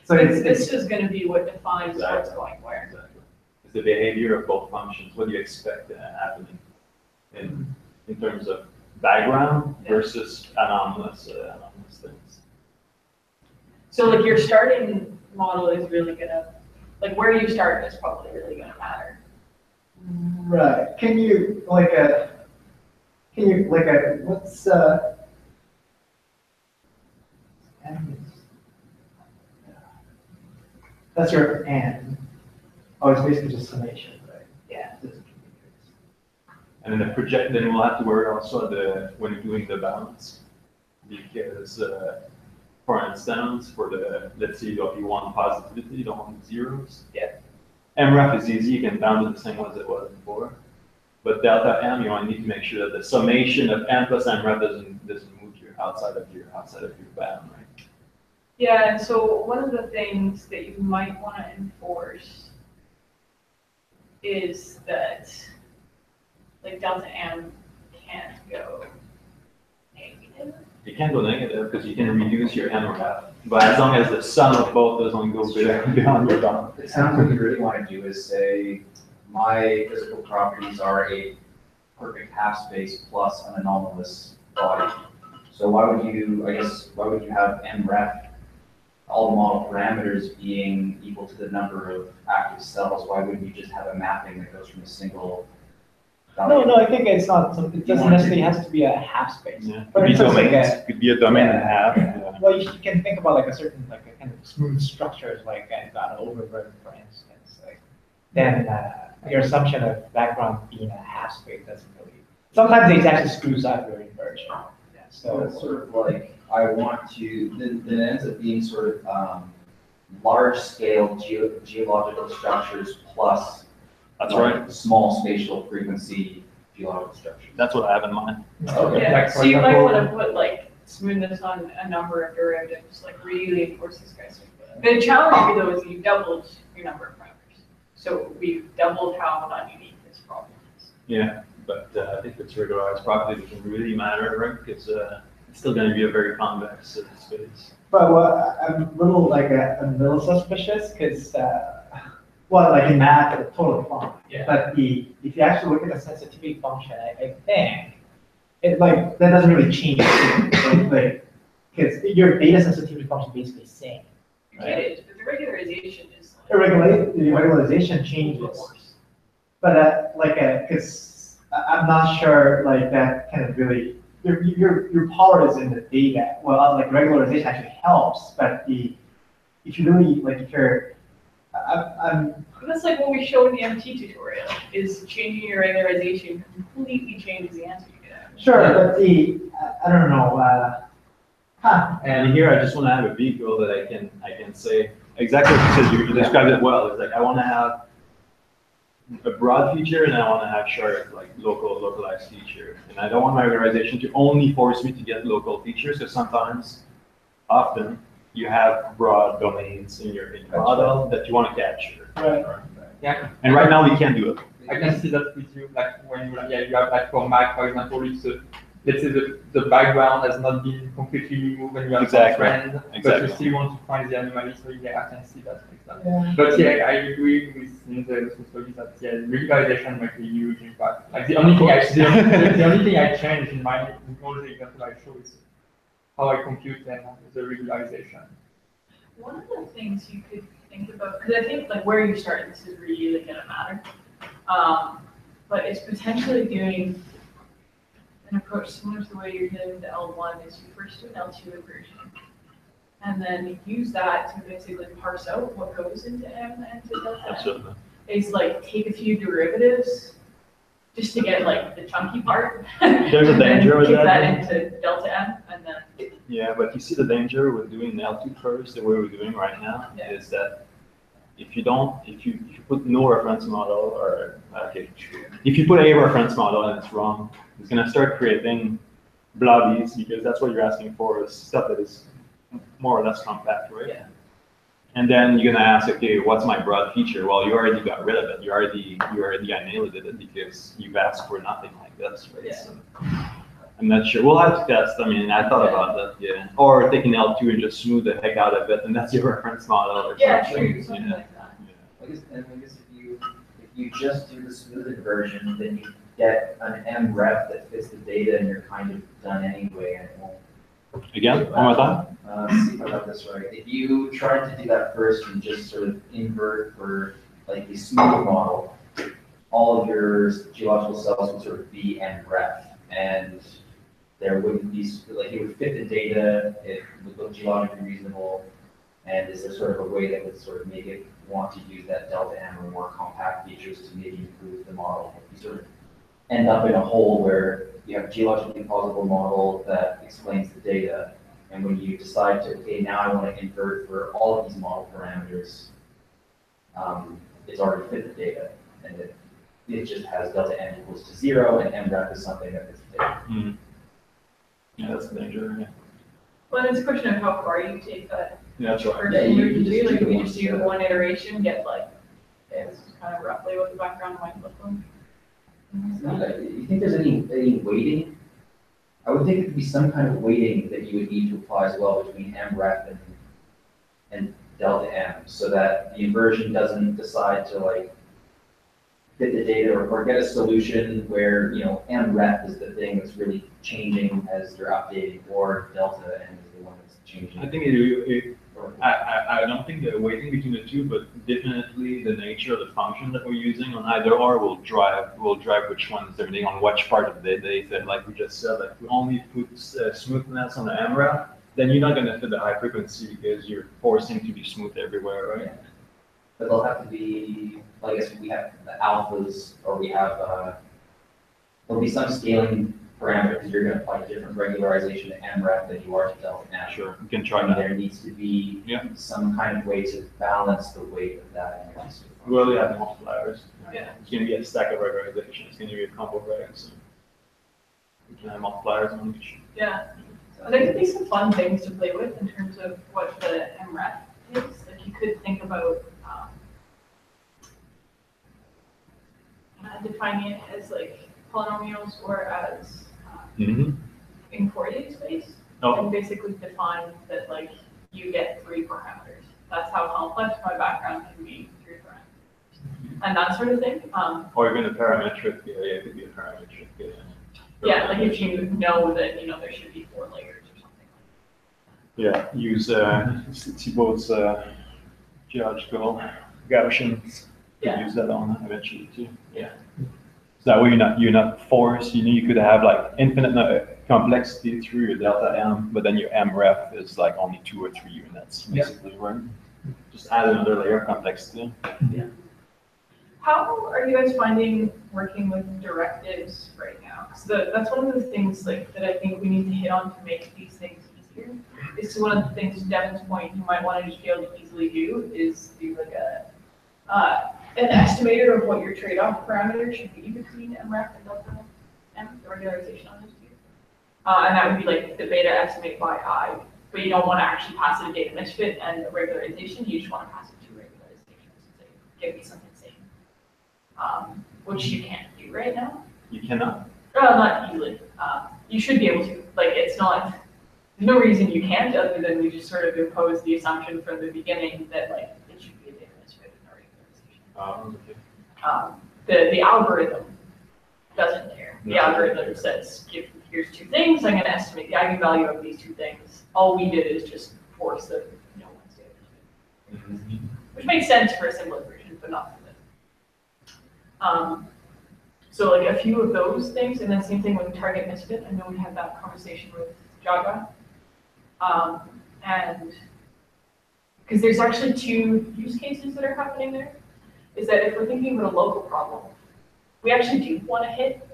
Speaker 2: so
Speaker 3: this is going to be what defines what's going where.
Speaker 1: Exactly. It's the behavior of both functions. What do you expect happening in terms of background versus anomalous things?
Speaker 3: So like your starting model is really gonna, like where you start is probably really gonna matter.
Speaker 2: Right. Can you what's that's your and. Oh, it's basically just summation, right?
Speaker 3: Yeah.
Speaker 1: And then then we'll have to worry also when you're doing the balance, because for instance, let's say you want positivity, you don't want zeros.
Speaker 3: Yeah.
Speaker 1: MREF is easy, you can bound it the same way as it was before. But delta M, you need to make sure that the summation of M plus MREF doesn't move you outside of your bound, right?
Speaker 3: Yeah, and so one of the things that you might want to enforce is that like delta M can't go negative.
Speaker 1: You can't go negative because you can reduce your MREF, but as long as the sum of both doesn't go beyond your bound.
Speaker 4: It sounds like what you really want to do is say, my physical properties are a perfect half space plus an anomalous body. So why would you have MREF all the model parameters being equal to the number of active cells, why wouldn't you just have a mapping that goes from a single value?
Speaker 2: No, I think it's not, it doesn't necessarily has to be a half space.
Speaker 1: Yeah,
Speaker 2: But
Speaker 1: could be
Speaker 2: it's just like
Speaker 1: domains, could be a domain and a half. Yeah.
Speaker 2: Well, you can think about like a certain, like a kind of smooth structures, like I've got an overburden, for instance, like, then your assumption of background being a half space doesn't really, sometimes it actually screws up your inversion. Yeah,
Speaker 4: So
Speaker 2: so,
Speaker 4: it's sort of like, I want to, then it ends up being sort of large-scale geological structures plus
Speaker 1: That's
Speaker 4: like,
Speaker 1: right.
Speaker 4: small spatial frequency geological structures.
Speaker 1: That's what I have in mind.
Speaker 4: Okay.
Speaker 3: Yeah,
Speaker 5: Like,
Speaker 3: so
Speaker 5: for
Speaker 3: you might
Speaker 5: example-
Speaker 3: want to put like smoothness on a number of derivatives, like really enforce this guy's. The challenge here though is you doubled your number of parameters. So we've doubled how non-unique this problem is.
Speaker 1: Yeah, but if it's regularized properly, it doesn't really matter, right? Because it's still going to be a very convex space.
Speaker 2: but I'm a little like a little suspicious, because, well, like in math, it's totally fine.
Speaker 1: Yeah.
Speaker 2: But if you actually look at the sensitivity function, I think, it like, that doesn't really change, right? Like, because your data sensitivity function is basically the same.
Speaker 3: It is, but the regularization is like.
Speaker 2: The regularization changes. But because I'm not sure like that kind of really, your power is in the data. Well, like regularization actually helps, but if you really, like if you're, I'm
Speaker 3: That's like what we showed in the MT tutorial, is changing your regularization completely changes the answer you get.
Speaker 2: sure, but I don't know,
Speaker 1: And here I just want to have a vehicle that I can say exactly what you said. You described it well. It's like I want to have a broad feature and I want to have sharp, like localized feature. And I don't want my regularization to only force me to get local features, because often you have broad domains in your model that you want to capture.
Speaker 2: Right.
Speaker 5: Yeah.
Speaker 1: And right now we can't do it.
Speaker 5: I can see that with you, like when you have like for Mac, for example, it's let's say the background has not been completely removed and you have
Speaker 1: Exactly.
Speaker 5: some trend, but
Speaker 1: Exactly.
Speaker 5: you still want to find the anomaly, so yeah, I can see that.
Speaker 2: yeah.
Speaker 5: But yeah, I agree with the sociology that yeah, regularization might be a huge impact. Like the only thing I change in my technology example I show is how I compute and the regularization.
Speaker 3: One of the things you could think about, because I think like where you start, this is really gonna matter. But it's potentially doing an approach similar to the way you're doing the L1 is you first do an L2 inversion. And then use that to basically parse out what goes into M and to delta M.
Speaker 1: Absolutely.
Speaker 3: Is like take a few derivatives just to get like the chunky part.
Speaker 1: There's a danger with
Speaker 3: kick
Speaker 1: that.
Speaker 3: that into delta M and then.
Speaker 1: Yeah, but you see the danger with doing L2 first, the way we're doing right now,
Speaker 3: Yeah.
Speaker 1: is that if you put no reference model, or if you put a reference model and it's wrong, it's gonna start creating blobbies, because that's what you're asking for, is stuff that is more or less compact, right?
Speaker 3: Yeah.
Speaker 1: And then you're gonna ask, okay, what's my broad feature? Well, you already got rid of it. You already annihilated it because you've asked for nothing like this, right?
Speaker 3: Yeah.
Speaker 1: So, I'm not sure. We'll have to test. I mean, I thought about that, yeah. Or take an L2 and just smooth the heck out of it, and that's your reference model or
Speaker 3: Yeah,
Speaker 1: something.
Speaker 3: true, something
Speaker 1: Yeah.
Speaker 3: like that.
Speaker 4: I guess if you just do the smoothed version, then you get an M ref that fits the data and you're kind of done anyway, and it won't.
Speaker 1: Again, one more time?
Speaker 4: Let's see if I got this right. If you tried to do that first and just sort of invert for like the smooth model, all of your geological cells would sort of be M ref, and there wouldn't be, like, it would fit the data, it would look geologically reasonable, and is there sort of a way that would sort of make it want to use that delta M or more compact features to maybe improve the model? You sort of end up in a hole where you have a geologically plausible model that explains the data, and when you decide to, okay, now I want to invert for all of these model parameters, it's already fit the data, and it just has delta M equals to 0, and M ref is something that fits the data.
Speaker 1: Mm. Yeah, that's the danger. Yeah,
Speaker 3: Well, it's a question of how far you take that.
Speaker 1: yeah that's right.
Speaker 3: First
Speaker 4: Yeah, you
Speaker 3: inversion
Speaker 4: just
Speaker 3: too, like
Speaker 4: do
Speaker 3: if you
Speaker 4: one
Speaker 3: just do
Speaker 4: step.
Speaker 3: one iteration, get like, okay, this is kind of roughly what the background might look like.
Speaker 4: You think there's any weighting? I would think there'd be some kind of weighting that you would need to apply as well between M ref and delta M, so that the inversion doesn't decide to like fit the data or get a solution where, you know, M ref is the thing that's really changing as you're updating, or delta M is the one that's changing.
Speaker 1: I think
Speaker 4: Or-
Speaker 1: I don't think the weighting between the two, but definitely the nature of the function that we're using on either or will drive which one is everything on which part of the day. That, like we just said, like if we only put smoothness on the MRAP, then you're not going to fit the high frequency because you're forcing to be smooth everywhere, right?
Speaker 4: Yeah. But they'll have to be, I guess we have the alphas, or we have, there'll be some scaling parameter, because you're gonna apply different regularization to MREF than you are to delta N.
Speaker 1: Sure, you can try
Speaker 4: And
Speaker 1: that.
Speaker 4: there needs to be
Speaker 1: Yeah.
Speaker 4: some kind of way to balance the weight of that energy.
Speaker 1: We already have multipliers.
Speaker 3: Yeah.
Speaker 1: It's going to be a stack of regularization. It's going to be a combo reg, so we can have multipliers on each.
Speaker 3: Yeah. So there could be some fun things to play with in terms of what the MREF is. Like you could think about defining it as like polynomials or as in Fourier space.
Speaker 1: Oh.
Speaker 3: And basically define that like you get 3 parameters. That's how complex my background can be, 3 parameters. And that sort of thing.
Speaker 1: Or even a parametric, it could be a parametric.
Speaker 3: Yeah, like if you know that, there should be 4 layers or something.
Speaker 1: Yeah, use Thibault's geological Gaussians.
Speaker 3: Yeah.
Speaker 1: Use that on eventually too. Yeah. So that way you're not forced. You could have like infinite complexity through your delta M, but then your MREF is like only 2 or 3 units basically, right? Just add another layer of complexity.
Speaker 3: Yeah. How are you guys finding working with directives right now? Because that's one of the things like that I think we need to hit on to make these things easier. Is one of the things, to Devin's point, you might want to just be able to easily do is do like an estimator of what your trade-off parameter should be between MREF and delta M, the regularization on those two. And that would be like the beta estimate by I, but you don't want to actually pass it a data misfit and a regularization. You just want to pass it 2 regularizations and say, give me something same. Which you can't do right now.
Speaker 1: You cannot.
Speaker 3: Not easily. You should be able to. Like, it's not, there's no reason you can't other than we just sort of impose the assumption from the beginning that, like, it should be a data misfit and a regularization.
Speaker 1: Okay.
Speaker 3: The algorithm doesn't care. The
Speaker 1: No.
Speaker 3: algorithm says, here's 2 things, I'm going to estimate the eigenvalue of these 2 things. All we did is just force the one's data misfit. Which makes sense for a simpler version, but not for this. So like a few of those things, and then same thing with target misfit. I know we had that conversation with Jaga. And because there's actually 2 use cases that are happening there, is that if we're thinking about a local problem, we actually do want to hit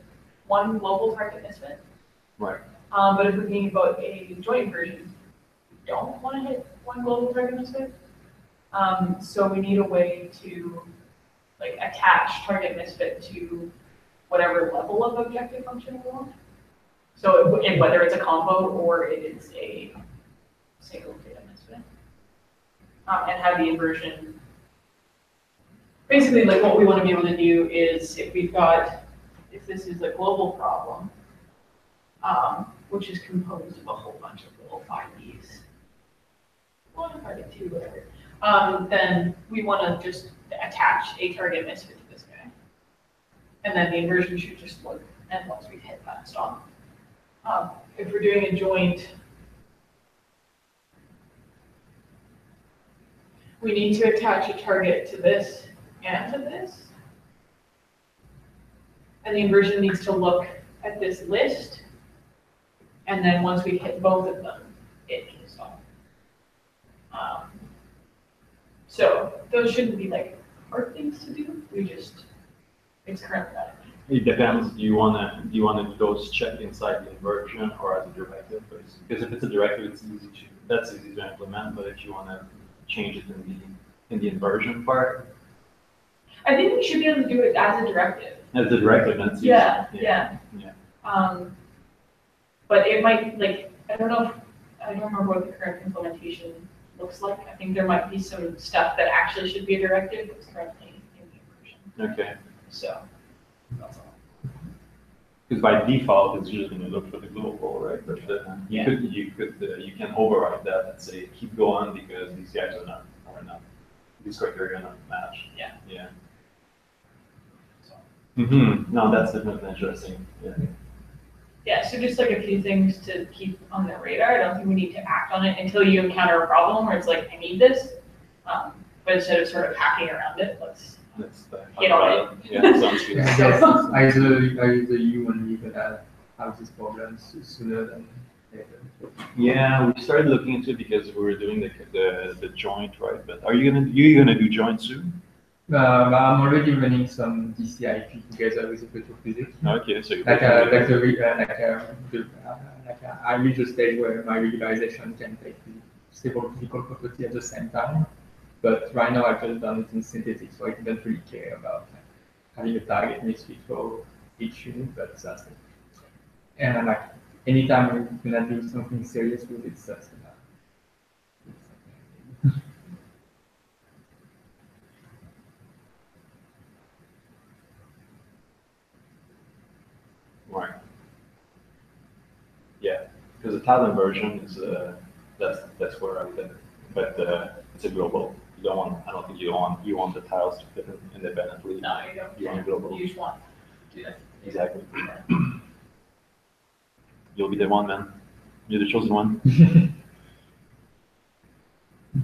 Speaker 3: 1 global target misfit.
Speaker 1: Right.
Speaker 3: But if we're thinking about a joint version, we don't want to hit 1 global target misfit. So we need a way to like attach target misfit to whatever level of objective function we want. So whether it's a combo or it is a single data misfit, and have the inversion. Basically, like what we want to be able to do is if this is a global problem, which is composed of a whole bunch of little 5Ds, 1, 5D2, whatever, then we want to just attach a target misfit to this guy. And then the inversion should just look, and once we've hit that, stop. If we're doing a joint, we need to attach a target to this and to this. And the inversion needs to look at this list. And then once we hit both of them, it can stop. So those shouldn't be like hard things to do. It's currently not.
Speaker 1: It depends. Do you want to do those check inside the inversion or as a directive? Because if it's a directive, that's easy to implement. But if you want to change it in the inversion part,
Speaker 3: I think we should be able to do it as a directive.
Speaker 1: as a directive, that's easy.
Speaker 3: Yeah.
Speaker 1: Yeah.
Speaker 3: But it might I don't remember what the current implementation looks like. I think there might be some stuff that actually should be a directive that's currently in the inversion.
Speaker 1: Okay.
Speaker 3: So that's all.
Speaker 1: Because by default, it's just going to look for the global, right? But you can override that and say keep going because these guys are not these criteria are not matched.
Speaker 3: Yeah.
Speaker 1: Yeah. So. No, that's definitely interesting. Yeah.
Speaker 3: Yeah, so just like a few things to keep on the radar. I don't think we need to act on it until you encounter a problem where it's like, I need this. But instead of sort of hacking around it, let's get on it.
Speaker 1: Yeah, sounds good.
Speaker 5: I guess either you and me gonna have these problems sooner than later.
Speaker 1: Yeah, we started looking into it because we were doing the joint, right? But are you gonna do joint soon?
Speaker 5: But I'm already running some DCIP together with a bit of physics.
Speaker 1: Okay, so you
Speaker 5: I reach a stage where my regularization can take several physical properties at the same time. But right now I've just done it in synthetic, so I don't really care about having a target next week for each unit, but that's it. And like anytime we're gonna do something serious with it, that's gonna.
Speaker 1: Right. Yeah, because the Thailand version is that's where I did it, but it's a global. You don't want. I don't think you want the tiles to fit independently.
Speaker 3: No, you don't.
Speaker 1: You want a global.
Speaker 3: You just want to do that.
Speaker 1: Exactly. You'll be the one, man. You're the chosen one.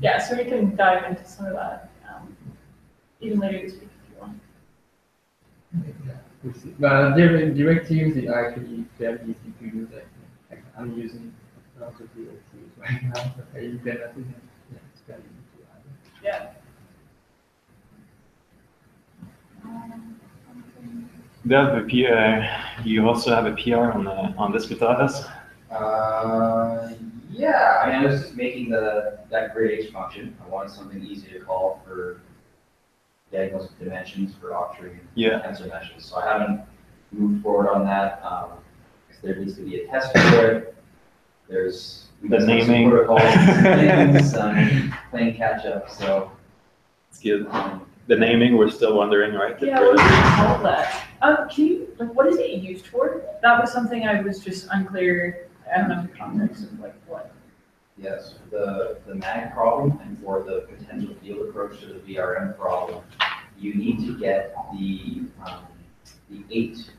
Speaker 3: Yeah, so we can dive into some of that even later this week if you want.
Speaker 5: Yeah, we'll see. But directives is actually very easy to use. Like I'm using a lot of directives right now, but I implemented them. Yeah, it's very easy to add.
Speaker 3: Yeah.
Speaker 1: You also have a PR on this Vitalis.
Speaker 4: Yeah, I mean, I was just making that grid H function. I wanted something easy to call for getting those dimensions for octree and tensor meshes. So I haven't moved forward on that. Because there needs to be a test for it. There's
Speaker 1: the naming
Speaker 4: protocols, things, playing catch up. So
Speaker 1: it's good. The naming, we're still wondering, right?
Speaker 3: Yeah, what do you call that? Can you, like, what is it used for? That was something I was just unclear. I don't know the context of like what.
Speaker 4: yes, for the MAG problem and for the potential field approach to the VRM problem, you need to get the 8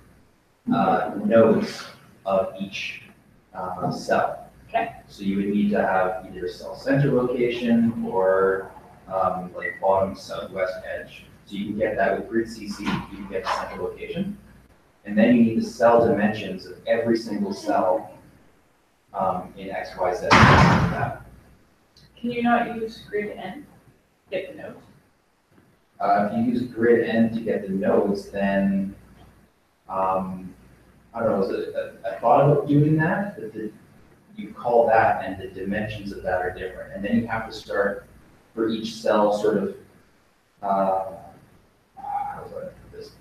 Speaker 4: nodes of each cell.
Speaker 3: Okay.
Speaker 4: So you would need to have either a cell center location or like bottom southwest edge. So you can get that with grid CC, you can get the center location. And then you need the cell dimensions of every single cell in XYZ.
Speaker 3: Can you not use grid N to get the nodes?
Speaker 4: If you use grid N to get the nodes, then I don't know, I thought about doing that, but you call that and the dimensions of that are different. And then you have to start for each cell sort of, how do I put this?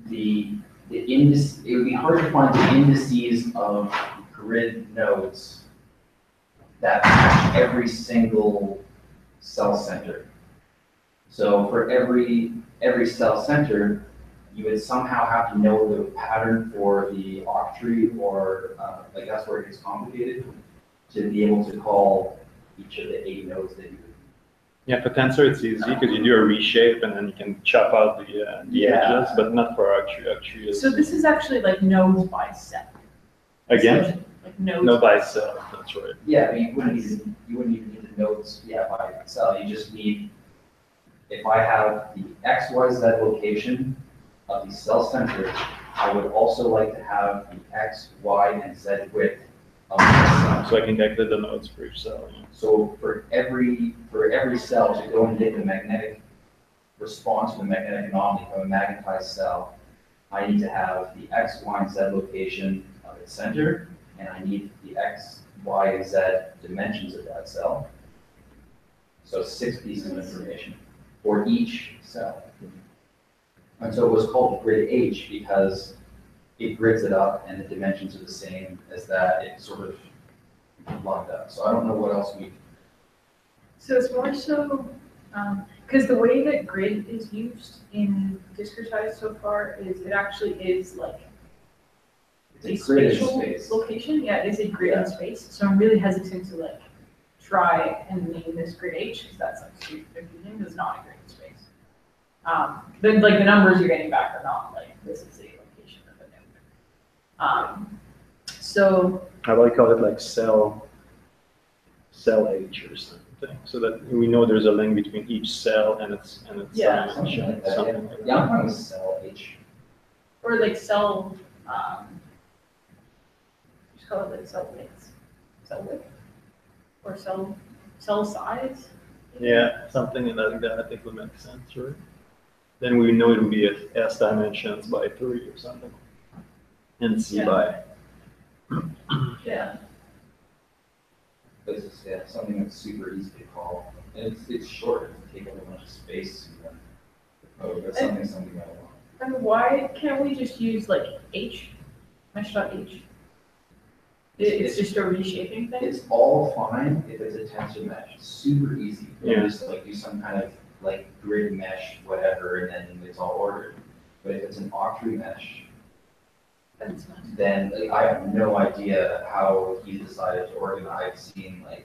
Speaker 4: The index, it would be hard to find the indices of grid nodes that match every single cell center. So for every cell center, you would somehow have to know the pattern for the octree, or like that's where it gets complicated, to be able to call each of the 8 nodes that you would.
Speaker 1: Yeah, for tensor it's easy because you do a reshape and then you can chop out the images, but not for octree.
Speaker 3: So this is actually like nodes by cell.
Speaker 1: Again?
Speaker 3: So, like nodes.
Speaker 1: No by cell, that's right.
Speaker 4: Yeah, I mean, you wouldn't even need the nodes, by cell. You just need, if I have the XYZ location of the cell center, I would also like to have the X, Y, and Z width of the cell.
Speaker 1: So I can calculate the nodes for each cell. Yeah.
Speaker 4: So for every cell to go and get the magnetic response to the magnetic anomaly from a magnetized cell, I need to have the X, Y, and Z location of its center, and I need the X, Y, and Z dimensions of that cell. So 6 pieces of information for each cell. And so it was called grid H because it grids it up and the dimensions are the same as that. It sort of locked up. So I don't know what else we.
Speaker 3: So it's more so, because the way that grid is used in discretized so far is it actually is like a
Speaker 4: grid in
Speaker 3: spatial
Speaker 4: space.
Speaker 3: location. Yeah, it is a grid in space. So I'm really hesitant to like try and name this grid H because that's like super confusing. It's not a grid in space. Then like the numbers you're getting back are not like this is the location of a node. So
Speaker 1: How about I call it like cell H or something, so that we know there's a link between each cell and its
Speaker 3: Yeah.
Speaker 1: dimension, something like that.
Speaker 4: Yeah, I'm fine with cell H.
Speaker 3: or like cell, just call it like cell width, or cell size.
Speaker 1: Yeah, something like that I think would make sense, right? Then we know it would be S dimensions by 3 or something, and C
Speaker 3: Yeah.
Speaker 1: by.
Speaker 3: Yeah.
Speaker 4: But it's just, yeah, something that's super easy to call. And it's short, it doesn't take up a bunch of space. Oh, that's something I want.
Speaker 3: And why can't we just use like H, mesh.h? It's just a reshaping thing?
Speaker 4: It's all fine if it's a tensor mesh. It's super easy. You
Speaker 1: Yeah.
Speaker 4: just like do some kind of like grid mesh, whatever, and then it's all ordered. But if it's an octree mesh,
Speaker 3: That's not.
Speaker 4: then like, I have no idea how he decided to organize. I've seen like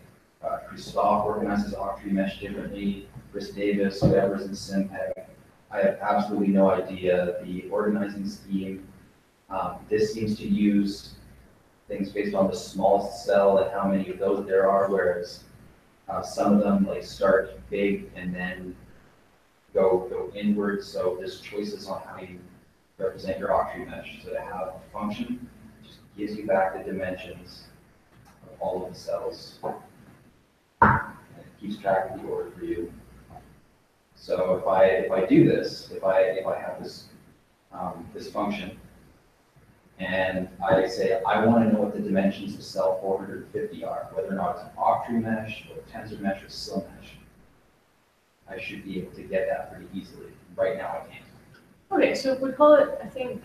Speaker 4: Christophe organizes octree mesh differently, Chris Davis, whatever's in SimPEG. I have absolutely no idea the organizing scheme. This seems to use things based on the smallest cell and how many of those there are, whereas some of them like start big and then go inward. So there's choices on how you represent your octree mesh. So to have a function just gives you back the dimensions of all of the cells. And it keeps track of the order for you. So if I do this, if I have this this function, and I say I want to know what the dimensions of cell 450 are, whether or not it's an octree mesh or a tensor mesh or SIL mesh, I should be able to get that pretty easily. Right now I can't.
Speaker 3: Okay, so if we call it, I think,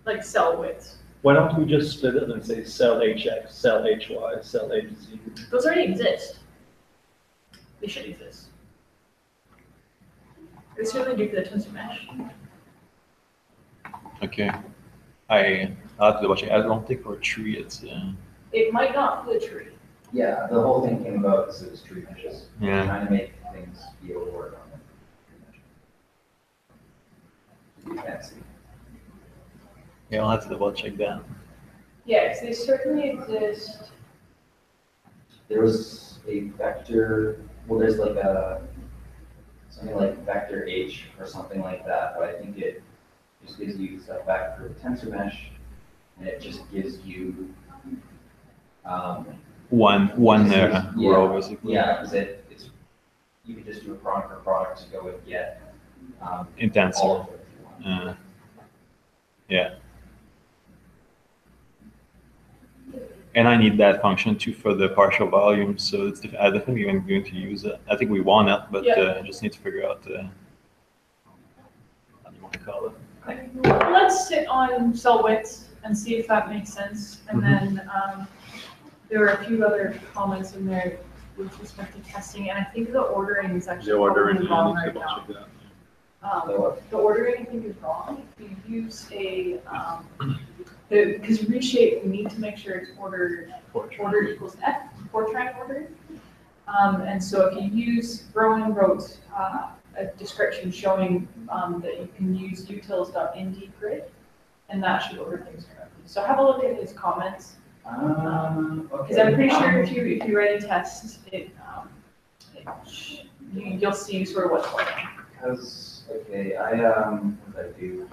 Speaker 3: like cell width,
Speaker 1: Why don't we just split it and say cell HX, cell HY, cell HZ?
Speaker 3: those already exist. They should exist. They certainly do for the tensor mesh.
Speaker 1: Okay. I have to double check. I don't think for a tree it's.
Speaker 3: It might not for the tree.
Speaker 4: Yeah, the whole thing came about because it was tree meshes.
Speaker 1: Yeah.
Speaker 4: Trying to make things be able to work on them. Tree mesh. Fancy.
Speaker 1: Yeah, I'll have to double check that.
Speaker 3: Yes, they certainly exist.
Speaker 4: There was a vector, well, there's like something like vector H or something like that, but I think it just gives you stuff back for the tensor mesh, and it just gives you
Speaker 1: One row basically.
Speaker 4: Yeah, because it's you can just do a product for product to go and get
Speaker 1: Intensive.
Speaker 4: all of it if you want.
Speaker 1: Yeah. And I need that function too for the partial volume, so it's I definitely am going to use it. I think we want it, but
Speaker 3: Yeah.
Speaker 1: I just need to figure out how do you want to call it.
Speaker 3: Let's sit on cell widths and see if that makes sense. And then there are a few other comments in there with respect to testing, and I think the ordering is actually
Speaker 1: The ordering,
Speaker 3: probably wrong
Speaker 1: I need to
Speaker 3: right
Speaker 1: double
Speaker 3: now.
Speaker 1: check that.
Speaker 3: The ordering I think is wrong. If you use because reshape, we need to make sure it's order equals F, Fortran order. And so if you use, Rowan wrote a description showing that you can use utils.indgrid, and that should order things correctly. So have a look at his comments. Because I'm pretty sure if you write a test, you'll see sort of what's going on.
Speaker 4: Because, okay, what did I do?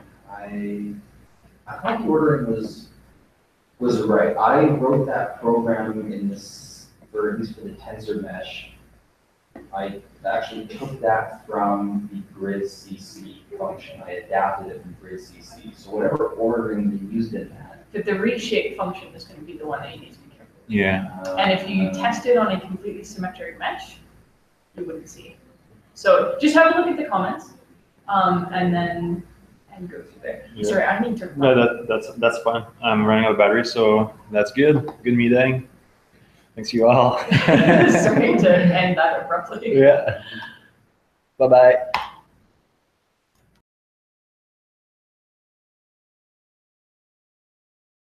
Speaker 4: I thought the ordering was right. I wrote that program in this, for at least for the tensor mesh. I actually took that from the grid CC function. I adapted it from grid CC. So whatever ordering they used in that.
Speaker 3: But the reshape function is going to be the one that you need to be careful with.
Speaker 1: Yeah.
Speaker 3: And if you test it on a completely symmetric mesh, you wouldn't see it. So just have a look at the comments, and go through there.
Speaker 1: Yeah.
Speaker 3: Sorry, I need to.
Speaker 1: No, that's fine. I'm running out of battery, so that's good. Good meeting. Thanks you all.
Speaker 3: Sorry to end that abruptly.
Speaker 1: Yeah. Bye-bye.